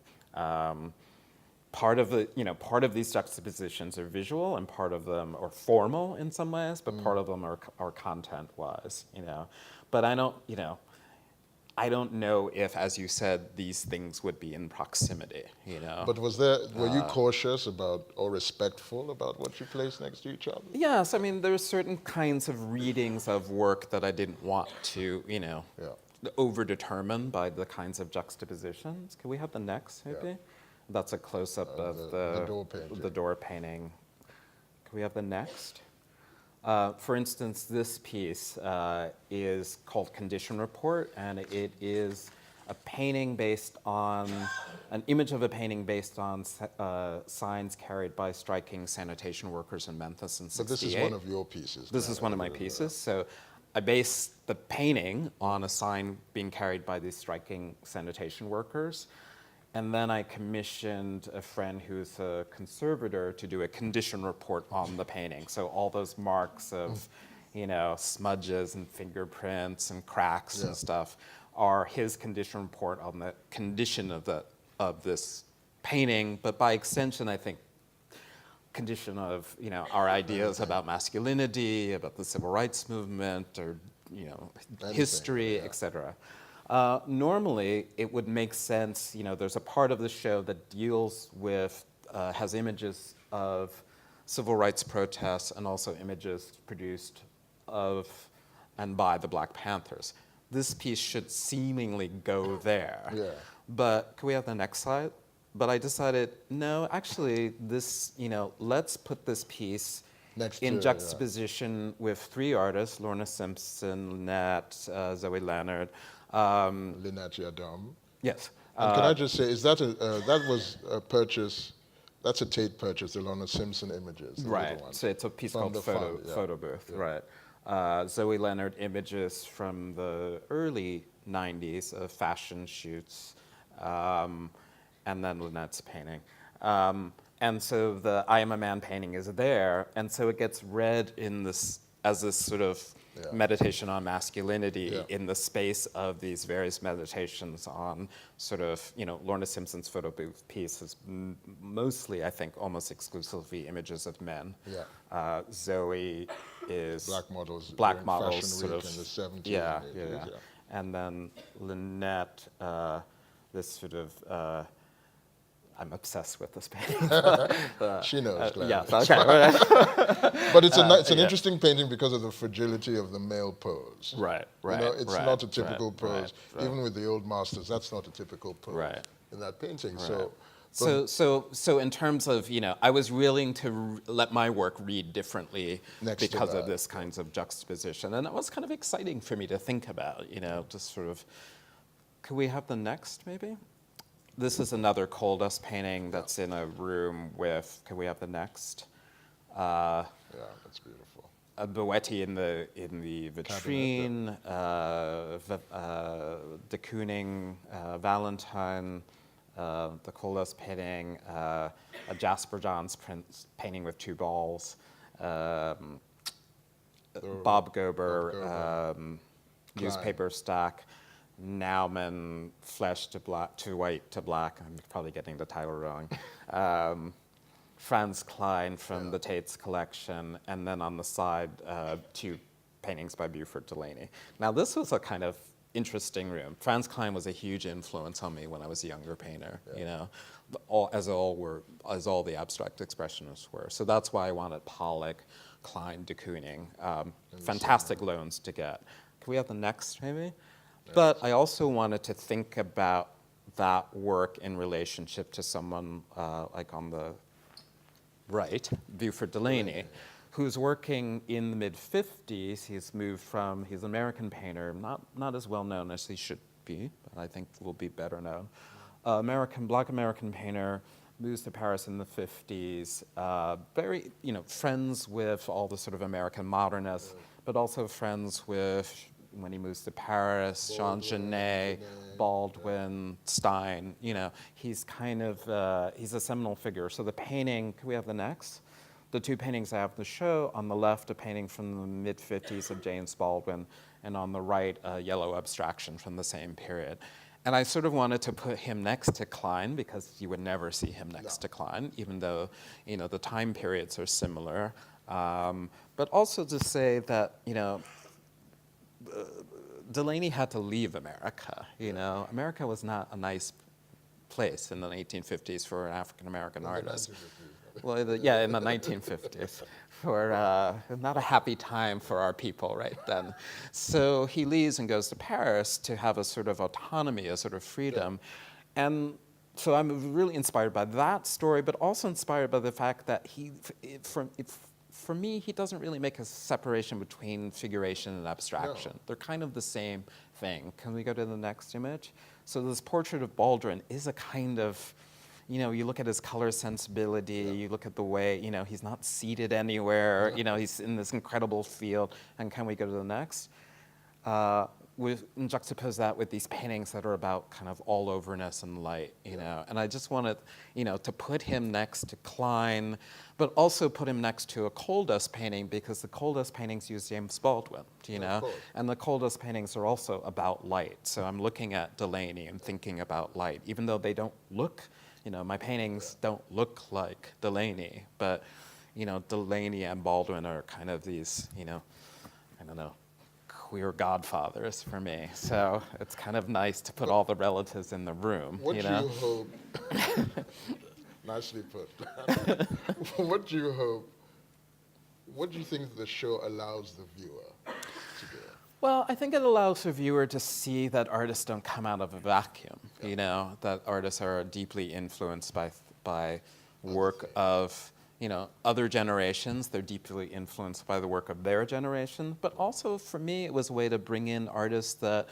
Part of these juxtapositions are visual and part of them are formal in some ways, but part of them are content-wise, you know. But I don't know if, as you said, these things would be in proximity, you know. But were you cautious about or respectful about what you placed next to each other? Yes, I mean, there's certain kinds of readings of work that I didn't want to, you know, over-determine by the kinds of juxtapositions. Can we have the next, maybe? Yeah. That's a close-up of the door painting. Can we have the next? For instance, this piece is called Condition Report, and it is a painting based on, an image of a painting based on signs carried by striking sanitation workers in Memphis in 68. But this is one of your pieces. This is one of my pieces. So I based the painting on a sign being carried by these striking sanitation workers. And then I commissioned a friend who's a conservator to do a condition report on the painting. So all those marks of, you know, smudges and fingerprints and cracks and stuff are his condition report on the condition of this painting. But by extension, I think, condition of, you know, our ideas about masculinity, about the civil rights movement, or, you know, history, et cetera. Normally, it would make sense, you know, there's a part of the show that deals with, has images of civil rights protests and also images produced of and by the Black Panthers. This piece should seemingly go there. Yeah. But can we have the next slide? But I decided, no, actually, this, you know, let's put this piece in juxtaposition with three artists, Lorna Simpson, Lynette, Zoe Leonard. Lynette Adam. Yes. And can I just say, is that that was a purchase? That's a Tate purchase, the Lorna Simpson images. Right. So it's a piece called Photo Booth. Yeah. Right. Zoe Leonard images from the early '90s of fashion shoots, and then Lynette's painting. And so the I Am a Man painting is there, and so it gets read in this as this sort of meditation on masculinity in the space of these various meditations on sort of, you know, Lorna Simpson's photo booth piece is mostly, I think, almost exclusively images of men. Yeah. Zoe is black models sort of in the 70s. Yeah. And then Lynette, this sort of. I'm obsessed with this painting. She knows. Yes, okay. But it's an interesting painting because of the fragility of the male pose. Right. You know, it's not a typical pose. Even with the old masters, that's not a typical pose in that painting. Right. So in terms of, you know, I was willing to let my work read differently because of this kinds of juxtaposition, and that was kind of exciting for me to think about. You know, just sort of. Could we have the next, maybe? This is another coal dust painting that's in a room with, can we have the next? Yeah, that's beautiful. A Boetti in the vitrine, de Kooning, Valentine, the coal dust painting, a Jasper Johns painting with two balls, Bob Gober, newspaper stack, Naumann, flesh to white to black. I'm probably getting the title wrong. Franz Klein from the Tate's collection, and then on the side, 2 paintings by Buford Delaney. Now, this was a kind of interesting room. Franz Klein was a huge influence on me when I was a younger painter, you know, as all the abstract expressionists were. So that's why I wanted Pollock, Klein, de Kooning. Fantastic loans to get. Can we have the next, maybe? But I also wanted to think about that work in relationship to someone like on the right, Buford Delaney, who's working in the mid-50s. He's an American painter, not as well known as he should be, but I think will be better known. Black American painter, moves to Paris in the 50s, very, friends with all the sort of American modernists, but also friends with, when he moves to Paris, Jean Genet, Baldwin, Stein, he's kind of, he's a seminal figure. So the painting, can we have the next? The 2 paintings I have in the show, on the left, a painting from the mid-50s of James Baldwin, and on the right, a yellow abstraction from the same period. And I sort of wanted to put him next to Klein, because you would never see him next to Klein, even though, the time periods are similar. But also to say that, Delaney had to leave America. America was not a nice place in the 1850s for an African-American artist. Well, in the 1950s, for not a happy time for our people right then. So he leaves and goes to Paris to have a sort of autonomy, a sort of freedom. And so I'm really inspired by that story, but also inspired by the fact that for me, he doesn't really make a separation between figuration and abstraction. No. They're kind of the same thing. Can we go to the next image? So this portrait of Baldwin is a kind of, you look at his color sensibility, you look at the way, he's not seated anywhere, he's in this incredible field. And can we go to the next? And juxtapose that with these paintings that are about kind of all overness and light, And I just wanted, to put him next to Klein, but also put him next to a coal dust painting, because the coal dust paintings use James Baldwin, And the coal dust paintings are also about light. So I'm looking at Delaney and thinking about light, even though they don't look, my paintings don't look like Delaney, but, Delaney and Baldwin are kind of these, I don't know, queer godfathers for me. So it's kind of nice to put all the relatives in the room. What do you hope? Nicely put. What do you think the show allows the viewer to do? Well, I think it allows the viewer to see that artists don't come out of a vacuum. That artists are deeply influenced by work of other generations. They're deeply influenced by the work of their generation. But also, for me, it was a way to bring in artists that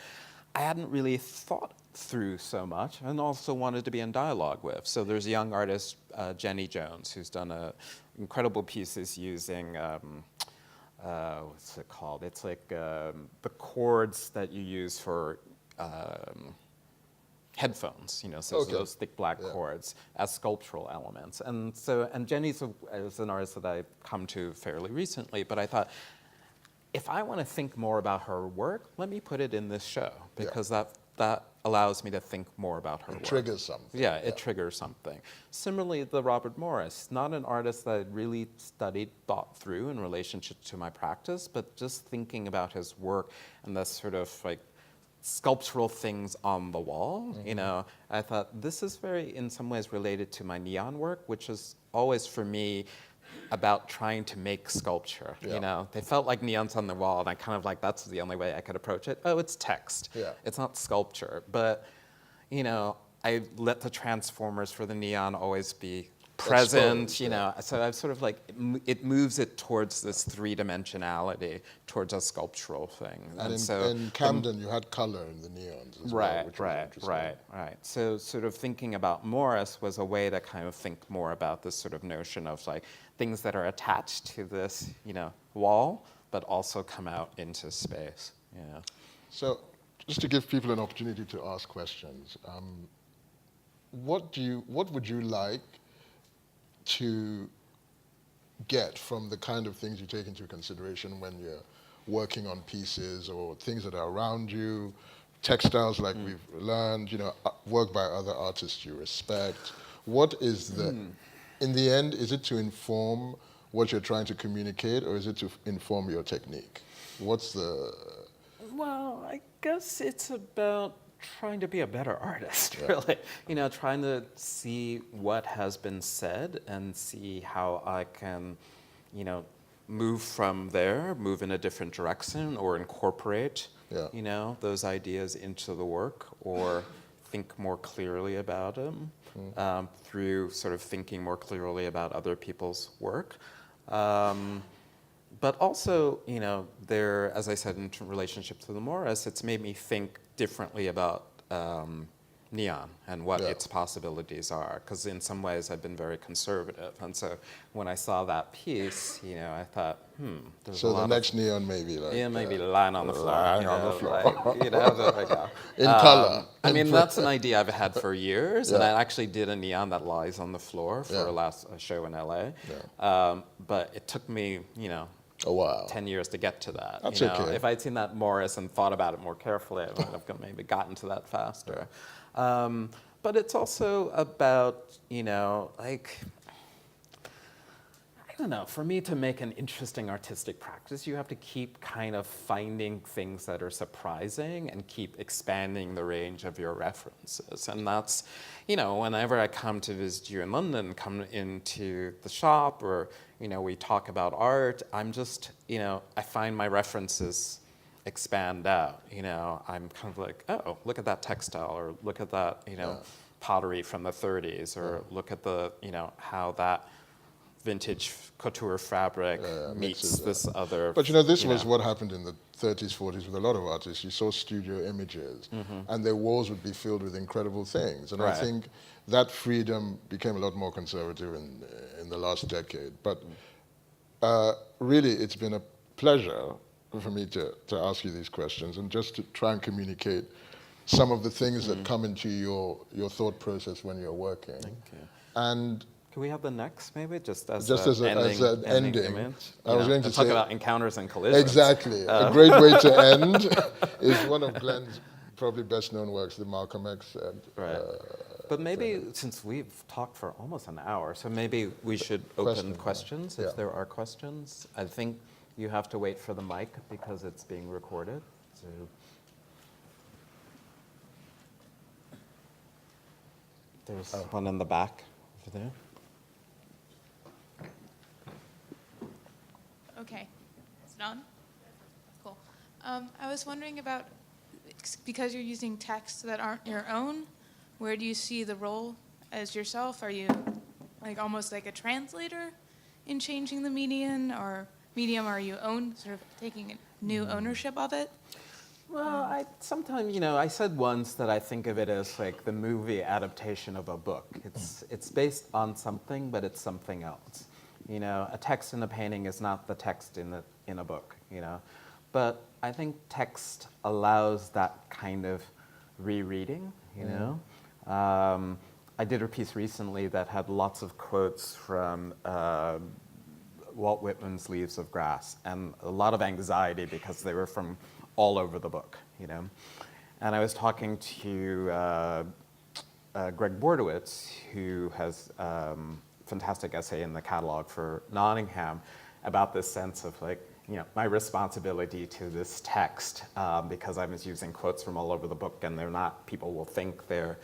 I hadn't really thought through so much and also wanted to be in dialogue with. So there's a young artist, Jenny Jones, who's done incredible pieces using, what's it called? It's like the chords that you use for headphones, those thick black cords as sculptural elements. And Jenny's is an artist that I've come to fairly recently, but I thought, if I want to think more about her work, let me put it in this show, because that allows me to think more about her work. It triggers something. Yeah, it triggers something. Similarly, the Robert Morris, not an artist that I really thought through in relationship to my practice, but just thinking about his work and the sort of like sculptural things on the wall. I thought this is very, in some ways, related to my neon work, which is always for me about trying to make sculpture. They felt like neons on the wall, and I kind of like, that's the only way I could approach it. Oh, it's text. It's not sculpture. But I let the transformers for the neon always be present, so I've sort of like, it moves it towards this three-dimensionality, towards a sculptural thing. And in Camden, you had color in the neons as well, which was interesting. Right. So sort of thinking about Morris was a way to kind of think more about this sort of notion of like things that are attached to this, wall, but also come out into space. So just to give people an opportunity to ask questions, what would you like to get from the kind of things you take into consideration when you're working on pieces or things that are around you, textiles like we've learned, work by other artists you respect. What is in the end, is it to inform what you're trying to communicate, or is it to inform your technique? What's the... Well, I guess it's about trying to be a better artist, really. Trying to see what has been said and see how I can, move from there, move in a different direction, or incorporate, those ideas into the work, or think more clearly about them through sort of thinking more clearly about other people's work. But also, there, as I said, in relationship to the Morris, it's made me think differently about neon and what its possibilities are. Because in some ways, I've been very conservative. And so when I saw that piece, I thought, there's So a lot the next neon may be like... maybe lying on the floor. Lying on the floor. There we go. In color. I mean, that's an idea I've had for years, and Yeah. I actually did a neon that lies on the floor for a show in LA. But it took me, Oh, wow. 10 years to get to that. That's you know? okay. If I'd seen that Morris and thought about it more carefully, I might have maybe gotten to that faster. But it's also about, I don't know, for me to make an interesting artistic practice, you have to keep kind of finding things that are surprising and keep expanding the range of your references. And that's, whenever I come to visit you in London, come into the shop, or, we talk about art, I'm just, I find my references expand out. I'm kind of like, oh, look at that textile, or look at that, pottery from the 30s, or look at the, how that vintage couture fabric meets this other. But this was what happened in the 30s, 40s with a lot of artists. You saw studio images, and their walls would be filled with incredible things. And I think that freedom became a lot more conservative in the last decade. But really, it's been a pleasure for me to ask you these questions and just to try and communicate some of the things that come into your thought process when you're working. Thank you. And can we have the next, maybe, just as an ending? image? I was going to talk say about encounters and collisions. Exactly. A great way to end is one of Glenn's probably best-known works, the Malcolm X. But maybe, since we've talked for almost an hour, so maybe we should open questions if there are questions. I think you have to wait for the mic because it's being recorded. So. There's one in the back over there. Okay, it's done? Cool. I was wondering about, because you're using texts that aren't your own, where do you see the role as yourself? Are you almost like a translator in changing the medium, or are you sort of taking a new ownership of it? Well, sometimes, I said once that I think of it as like the movie adaptation of a book. It's based on something, but it's something else. A text in a painting is not the text in a book, But I think text allows that kind of rereading, I did a piece recently that had lots of quotes from Walt Whitman's Leaves of Grass, and a lot of anxiety because they were from all over the book, And I was talking to Greg Bordowitz, who has fantastic essay in the catalog for Nottingham about this sense of my responsibility to this text, because I was using quotes from all over the book, and they're not, people will think they're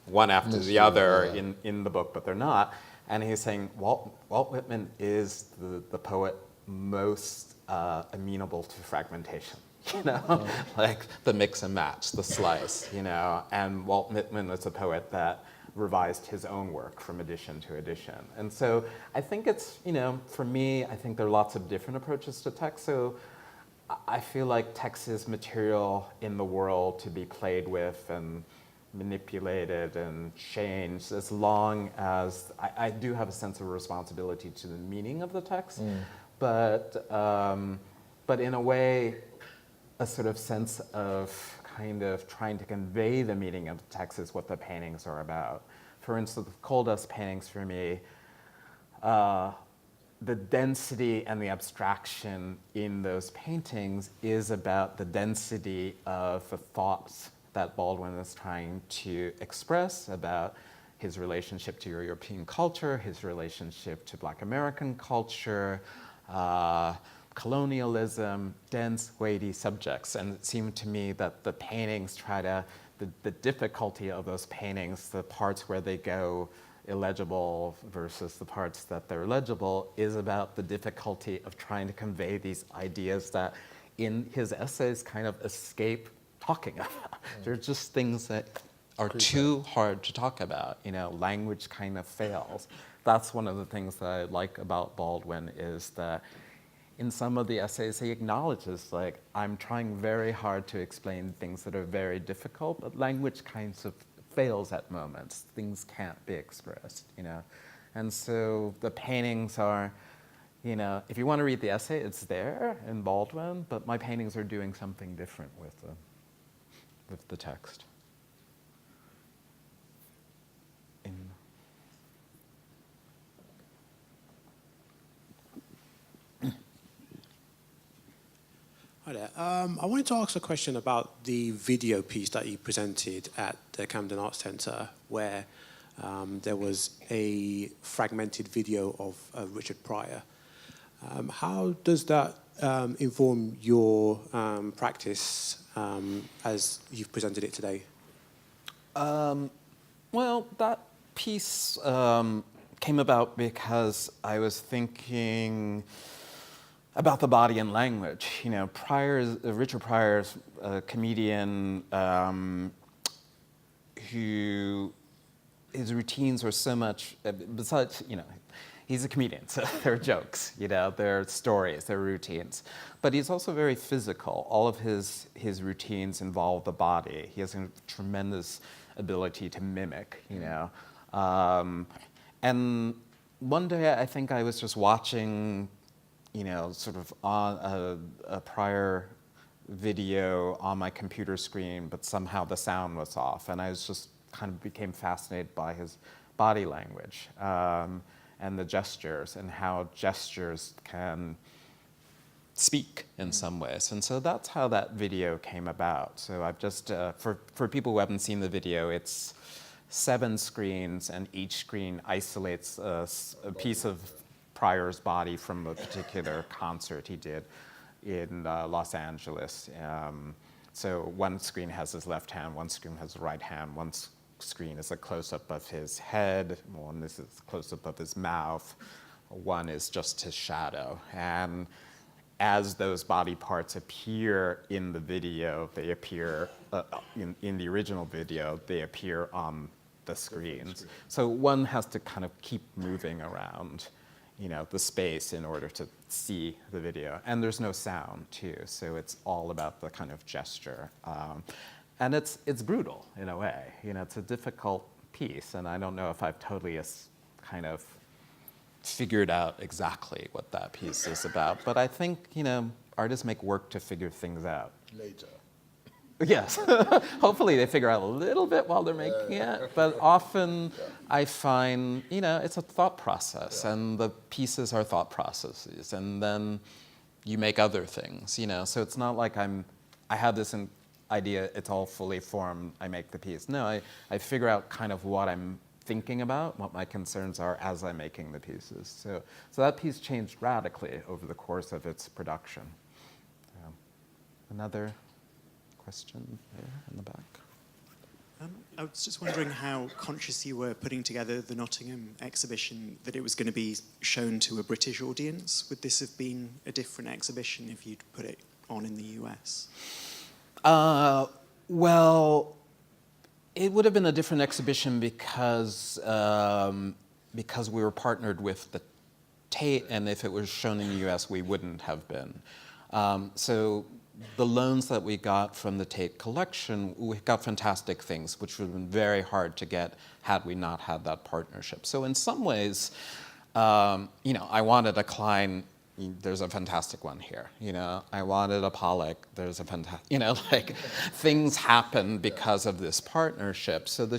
one after the other in the book, but they're not. And he's saying Walt Whitman is the poet most amenable to fragmentation. Like the mix and match, the slice, and Walt Whitman was a poet that revised his own work from edition to edition. And so I think it's, for me, I think there are lots of different approaches to text. So I feel like text is material in the world to be played with and manipulated and changed, as long as I do have a sense of responsibility to the meaning of the text, but in a way, a sort of sense of kind of trying to convey the meaning of the text is what the paintings are about. For instance, the coal dust paintings for me, the density and the abstraction in those paintings is about the density of the thoughts that Baldwin is trying to express about his relationship to European culture, his relationship to Black American culture, colonialism, dense, weighty subjects. And it seemed to me that the paintings try to, the difficulty of those paintings, the parts where they go illegible versus the parts that they're legible, is about the difficulty of trying to convey these ideas that in his essays kind of escape talking about. They're just things that are too hard to talk about. You know, language kind of fails. That's one of the things that I like about Baldwin, is that in some of the essays he acknowledges, like, I'm trying very hard to explain things that are very difficult, but language kind of fails at moments. Things can't be expressed, you know. And so the paintings are, you know, if you want to read the essay, it's there in Baldwin, but my paintings are doing something different with the text. Hi there. I wanted to ask a question about the video piece that you presented at the Camden Arts Centre, where there was a fragmented video of Richard Pryor. How does that inform your practice as you've presented it today? Well, that piece came about because I was thinking about the body and language. You know, Richard Pryor's a comedian who, his routines are so much, besides, you know, he's a comedian, so they're jokes, you know, they're stories, they're routines. But he's also very physical. All of his routines involve the body. He has a tremendous ability to mimic, you know. And one day I think I was just watching, you know, sort of on a prior video on my computer screen, but somehow the sound was off. And I was just kind of became fascinated by his body language and the gestures, and how gestures can speak in some ways. And so that's how that video came about. So I've just, for people who haven't seen the video, it's 7 screens, and each screen isolates a piece of Pryor's body from a particular concert he did in Los Angeles. So one screen has his left hand, one screen has his right hand, one screen is a close-up of his head, one is a close-up of his mouth, one is just his shadow. And as those body parts appear in the video, they appear, in the original video, they appear on the screens. So one has to kind of keep moving around, you know, the space in order to see the video. And there's no sound too, so it's all about the kind of gesture. And it's brutal in a way, you know, it's a difficult piece, and I don't know if I've totally kind of figured out exactly what that piece is about, but I think, you know, artists make work to figure things out. Later. Yes, hopefully they figure out a little bit while they're making it, but often I find, you know, it's a thought process, and the pieces are thought processes, and then you make other things, you know, so it's not like I have this idea, it's all fully formed, I make the piece. No, I figure out kind of what I'm thinking about, what my concerns are as I'm making the pieces. So that piece changed radically over the course of its production. Another question there in the back. I was just wondering how conscious you were putting together the Nottingham exhibition, that it was going to be shown to a British audience. Would this have been a different exhibition if you'd put it on in the US? Well, it would have been a different exhibition because we were partnered with the Tate, and if it was shown in the US, we wouldn't have been. So the loans that we got from the Tate collection, we got fantastic things, which would have been very hard to get had we not had that partnership. So in some ways, you know, I wanted a Klein. There's a fantastic one here, you know. I wanted a Pollock, there's a fantastic, you know, like things happen because of this partnership. So the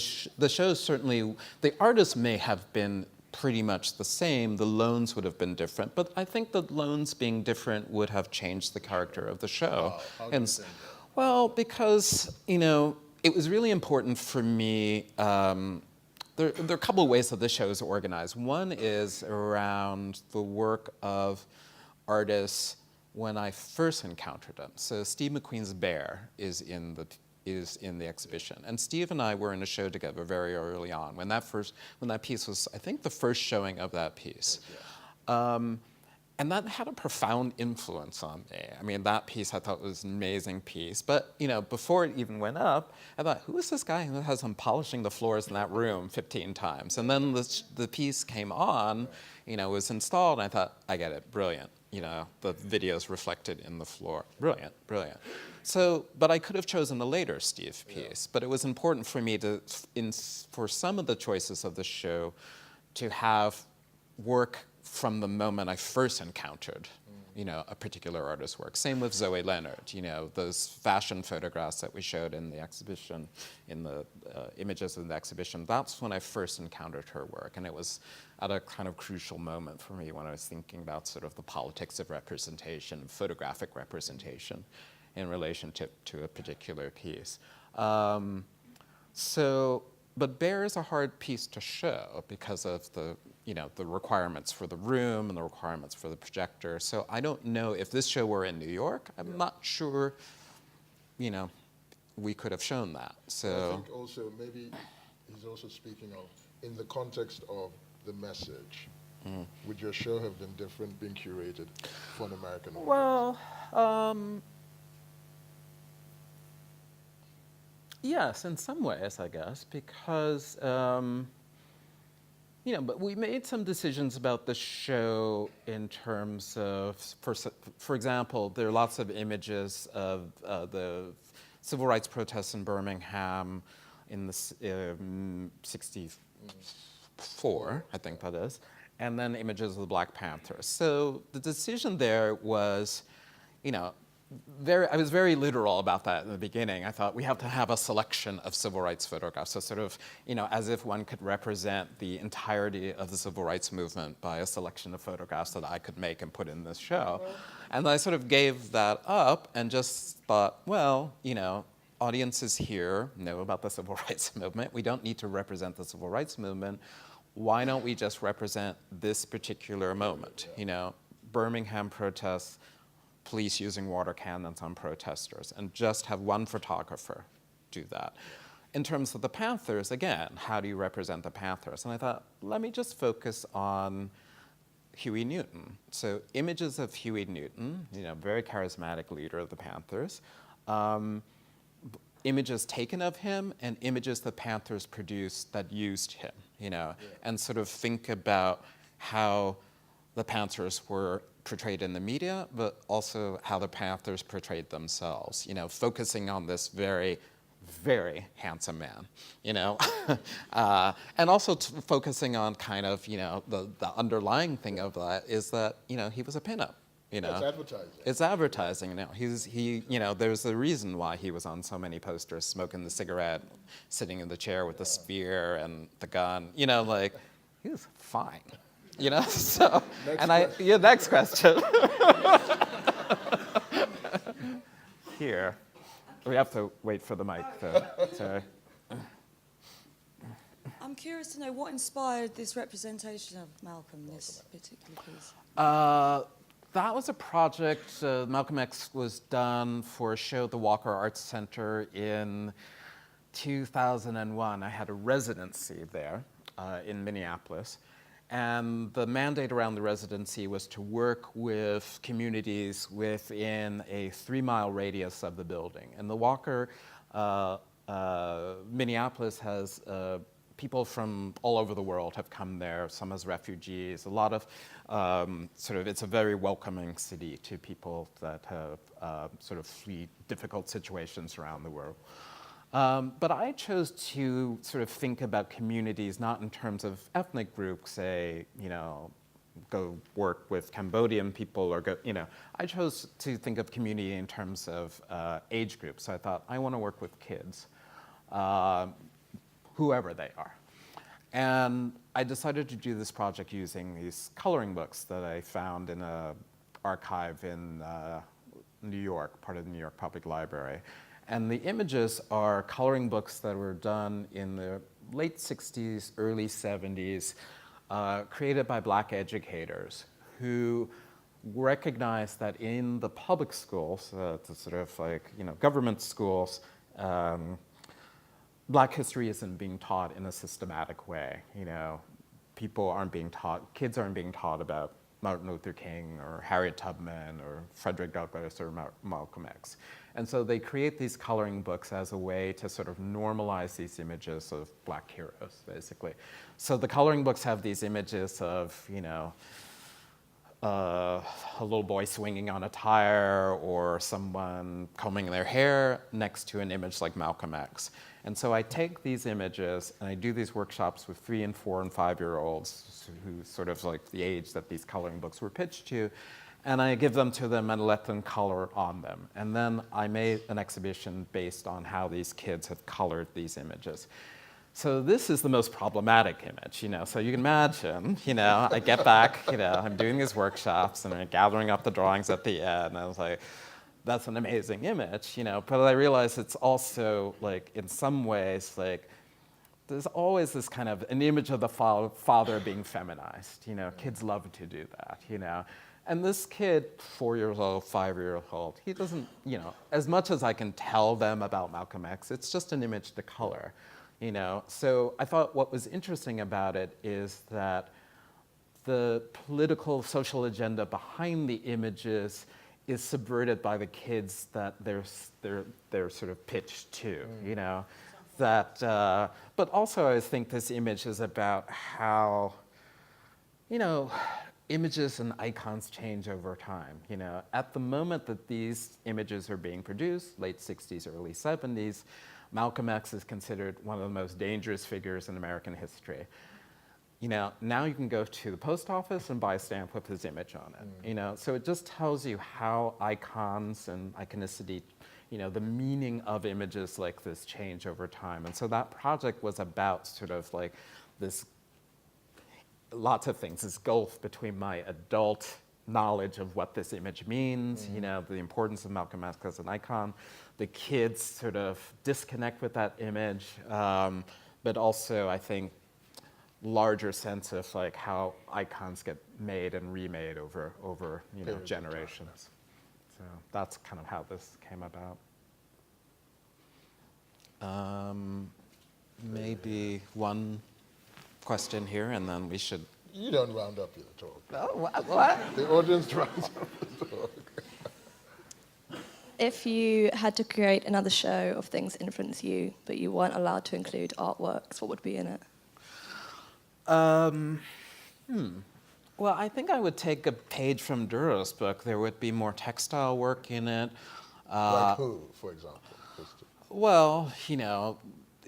shows certainly, the artists may have been pretty much the same. The loans would have been different, but I think the loans being different would have changed the character of the show. How do you think? Well, because, it was really important for me. There are a couple of ways that the show is organized. One is around the work of artists when I first encountered them. So Steve McQueen's Bear is in the exhibition, and Steve and I were in a show together very early on when that piece was, I think, the first showing of that piece. And that had a profound influence on me. I mean, that piece I thought was an amazing piece. But, before it even went up, I thought, who is this guy who has him polishing the floors in that room 15 times? And then the piece came on, was installed, and I thought, I get it, brilliant. The video's reflected in the floor. Brilliant, brilliant. So, but I could have chosen a later Steve piece. But it was important for me for some of the choices of the show, to have work from the moment I first encountered, a particular artist's work. Same with Zoe Leonard, those fashion photographs that we showed in the exhibition, in the images in the exhibition. That's when I first encountered her work, and it was at a kind of crucial moment for me when I was thinking about sort of the politics of representation, photographic representation, in relationship to a particular piece. But Bear is a hard piece to show because of the requirements for the room and the requirements for the projector. So I don't know if this show were in New York. I'm not sure, we could have shown that. So I think also maybe he's also speaking of in the context of the message. Would your show have been different being curated for an American audience? Well, yes, in some ways, I guess, because, but we made some decisions about the show in terms of, for example, there are lots of images of the civil rights protests in Birmingham in the 64, I think that is, and then images of the Black Panthers. So the decision there was, I was very literal about that in the beginning. I thought we have to have a selection of civil rights photographs, so sort of, as if one could represent the entirety of the civil rights movement by a selection of photographs that I could make and put in this show. And I sort of gave that up and just thought, well, audiences here know about the civil rights movement. We don't need to represent the civil rights movement. Why don't we just represent this particular moment? Birmingham protests, police using water cannons on protesters, and just have one photographer do that. In terms of the Panthers, again, how do you represent the Panthers? And I thought, let me just focus on Huey Newton. So images of Huey Newton, very charismatic leader of the Panthers, images taken of him and images the Panthers produced that used him, and sort of think about how the Panthers were portrayed in the media, but also how the Panthers portrayed themselves, focusing on this very, very handsome man, and also focusing on kind of, the underlying thing of that is that, he was a pinup. It's advertising. It's advertising. There's a reason why he was on so many posters, smoking the cigarette, sitting in the chair with the spear and the gun. He was fine. So, next question. Here, we have to wait for the mic, though. Sorry. I'm curious to know what inspired this representation of Malcolm, this particular piece. That was a project, Malcolm X was done for a show at the Walker Arts Center in 2001. I had a residency there in Minneapolis. And the mandate around the residency was to work with communities within a 3-mile radius of the building. And the Walker, Minneapolis has people from all over the world have come there, some as refugees, a lot of it's a very welcoming city to people that have sort of flee difficult situations around the world. But I chose to sort of think about communities not in terms of ethnic groups, say, go work with Cambodian people or go, I chose to think of community in terms of age groups. So I thought, I want to work with kids, whoever they are. And I decided to do this project using these coloring books that I found in an archive in New York, part of the New York Public Library. And the images are coloring books that were done in the late 60s, early 70s, created by black educators who recognized that in the public schools, the sort of like, government schools, Black history isn't being taught in a systematic way. People aren't being taught, kids aren't being taught about Martin Luther King or Harriet Tubman or Frederick Douglass or Malcolm X. And so they create these coloring books as a way to sort of normalize these images of black heroes, basically. So the coloring books have these images of, a little boy swinging on a tire or someone combing their hair next to an image like Malcolm X. And so I take these images and I do these workshops with 3 and 4 and 5-year-olds who sort of like the age that these coloring books were pitched to, and I give them to them and let them color on them. And then I made an exhibition based on how these kids have colored these images. So this is the most problematic image, So you can imagine, I get back, I'm doing these workshops and I'm gathering up the drawings at the end, and I was like, that's an amazing image, But I realize it's also like, in some ways, like, there's always this kind of an image of the father being feminized. Kids love to do that. And this kid, 4 years old, 5 years old, he doesn't, as much as I can tell them about Malcolm X, it's just an image to color. So I thought what was interesting about it is that the political social agenda behind the images is subverted by the kids that they're sort of pitched to, That, but also I think this image is about how, images and icons change over time. At the moment that these images are being produced, late 60s, early 70s, Malcolm X is considered one of the most dangerous figures in American history. Now you can go to the post office and buy a stamp with his image on it. So it just tells you how icons and iconicity, the meaning of images like this change over time. And so that project was about sort of like this, lots of things, this gulf between my adult knowledge of what this image means, the importance of Malcolm X as an icon, the kids sort of disconnect with that image, but also I think larger sense of like how icons get made and remade over generations. So that's kind of how this came about. Maybe one question here, and then we should. You don't round up your talk. Oh, what? The audience rounds up the talk. If you had to create another show of things that influence you, but you weren't allowed to include artworks, what would be in it? Well, I think I would take a page from Juris' book. There would be more textile work in it. Like who, for example? Well,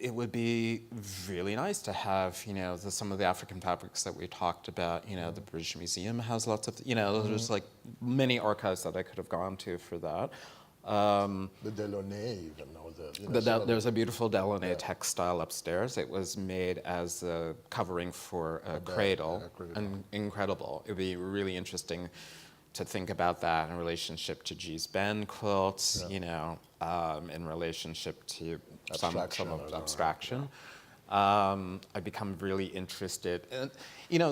it would be really nice to have, some of the African fabrics that we talked about. The British Museum has lots of, there's like many archives that I could have gone to for that. The Delaunay even, or there's a beautiful Delaunay textile upstairs. It was made as a covering for a cradle. And incredible. It would be really interesting to think about that in relationship to G's Ben quilts, in relationship to some of the abstraction. I become really interested. And,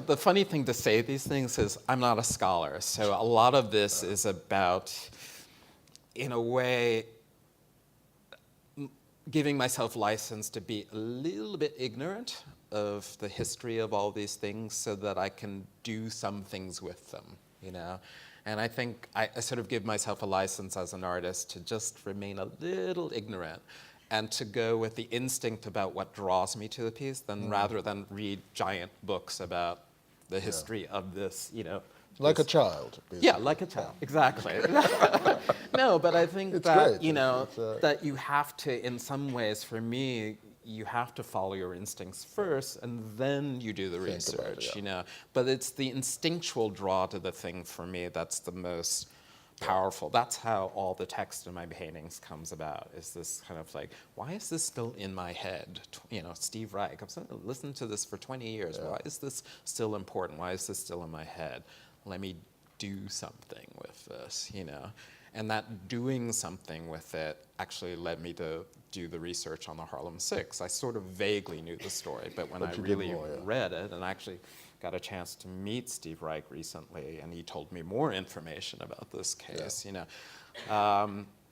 the funny thing to say these things is I'm not a scholar, so a lot of this is about, in a way, giving myself license to be a little bit ignorant of the history of all these things so that I can do some things with them, And I think I sort of give myself a license as an artist to just remain a little ignorant and to go with the instinct about what draws me to the piece rather than read giant books about the history of this, Like a child. Basically. Yeah, like a child, exactly. No, but I think it's that, great. That you have to, in some ways, for me, you have to follow your instincts first, and then you do the research, But it's the instinctual draw to the thing for me that's the most powerful. That's how all the text in my paintings comes about, is this kind of like, why is this still in my head? You know, Steve Reich, I've listened to this for 20 years. Why is this still important? Why is this still in my head? Let me do something with this, you know? And that doing something with it actually led me to do the research on the Harlem Six. I sort of vaguely knew the story, but when I really read it, and I actually got a chance to meet Steve Reich recently, and he told me more information about this case, you know.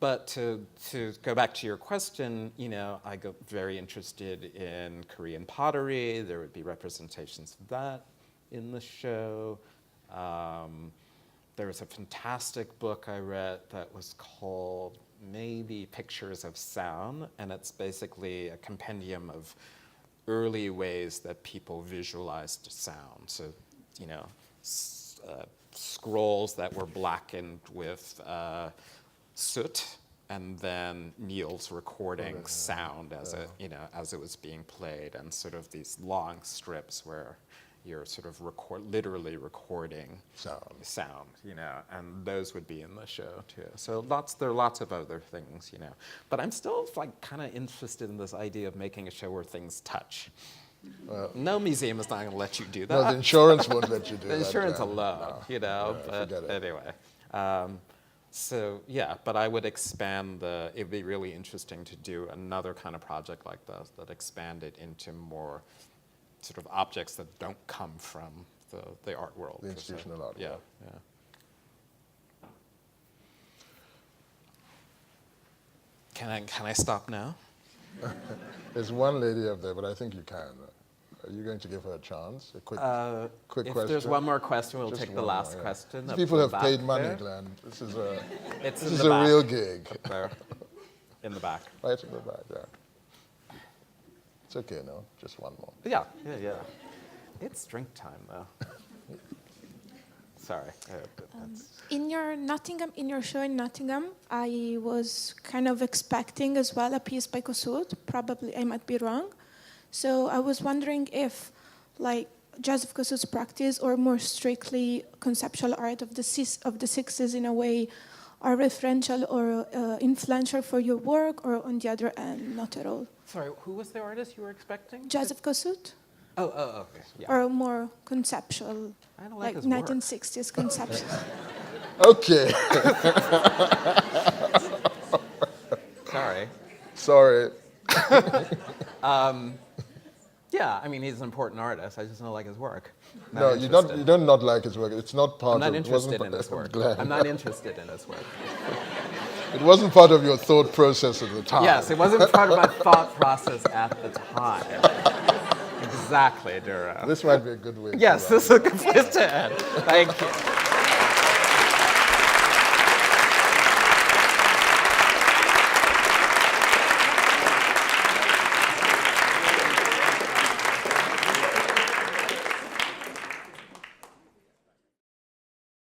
But to go back to your question, you know, I got very interested in Korean pottery. There would be representations of that in the show. There was a fantastic book I read that was called maybe Pictures of Sound, and it's basically a compendium of early ways that people visualized sound. So, you know, scrolls that were blackened with soot, and then Neil's recording sound as it, you know, as it was being played, and sort of these long strips where you're sort of literally recording sound, you know, and those would be in the show too. So there are lots of other things, you know. But I'm still like kind of interested in this idea of making a show where things touch. No museum is not going to let you do that. No, the insurance won't let you do that. The insurance alone, you know, but anyway. So yeah, but I would expand it'd be really interesting to do another kind of project like this that expanded into more sort of objects that don't come from the art world. The institutional art world. Yeah. Can I stop now? There's one lady up there, but I think you can. Are you going to give her a chance? A quick question? If there's one more question, we'll Just take the one last more, yeah. question. These people have paid money, there. Glenn. This is a, It's this in is the a back. real gig. Up there. In the back. Right in the back, yeah. It's okay, no? Just one more. Yeah. It's drink time, though. Sorry. In your show in Nottingham, I was kind of expecting as well a piece by Kossuth. Probably I might be wrong. So I was wondering if, like, Joseph Kossuth's practice, or more strictly conceptual art of the Sixes in a way, are referential or influential for your work, or on the other end, not at all? Sorry, who was the artist you were expecting? Joseph Kossuth? Oh, okay. Yeah. Or more conceptual, I don't like his 1960s conceptual? Okay. Sorry. Sorry. Yeah, I mean, he's an important artist. I just don't like his work. No, you don't not like his work. It's not part I'm not of interested in his work. Glenn. I'm not interested in his work. It wasn't part of your thought process at the time. Yes, it wasn't part of my thought process at the time. Exactly, Dura. This might be a good way. Yes, this is a good place to end. Thank you.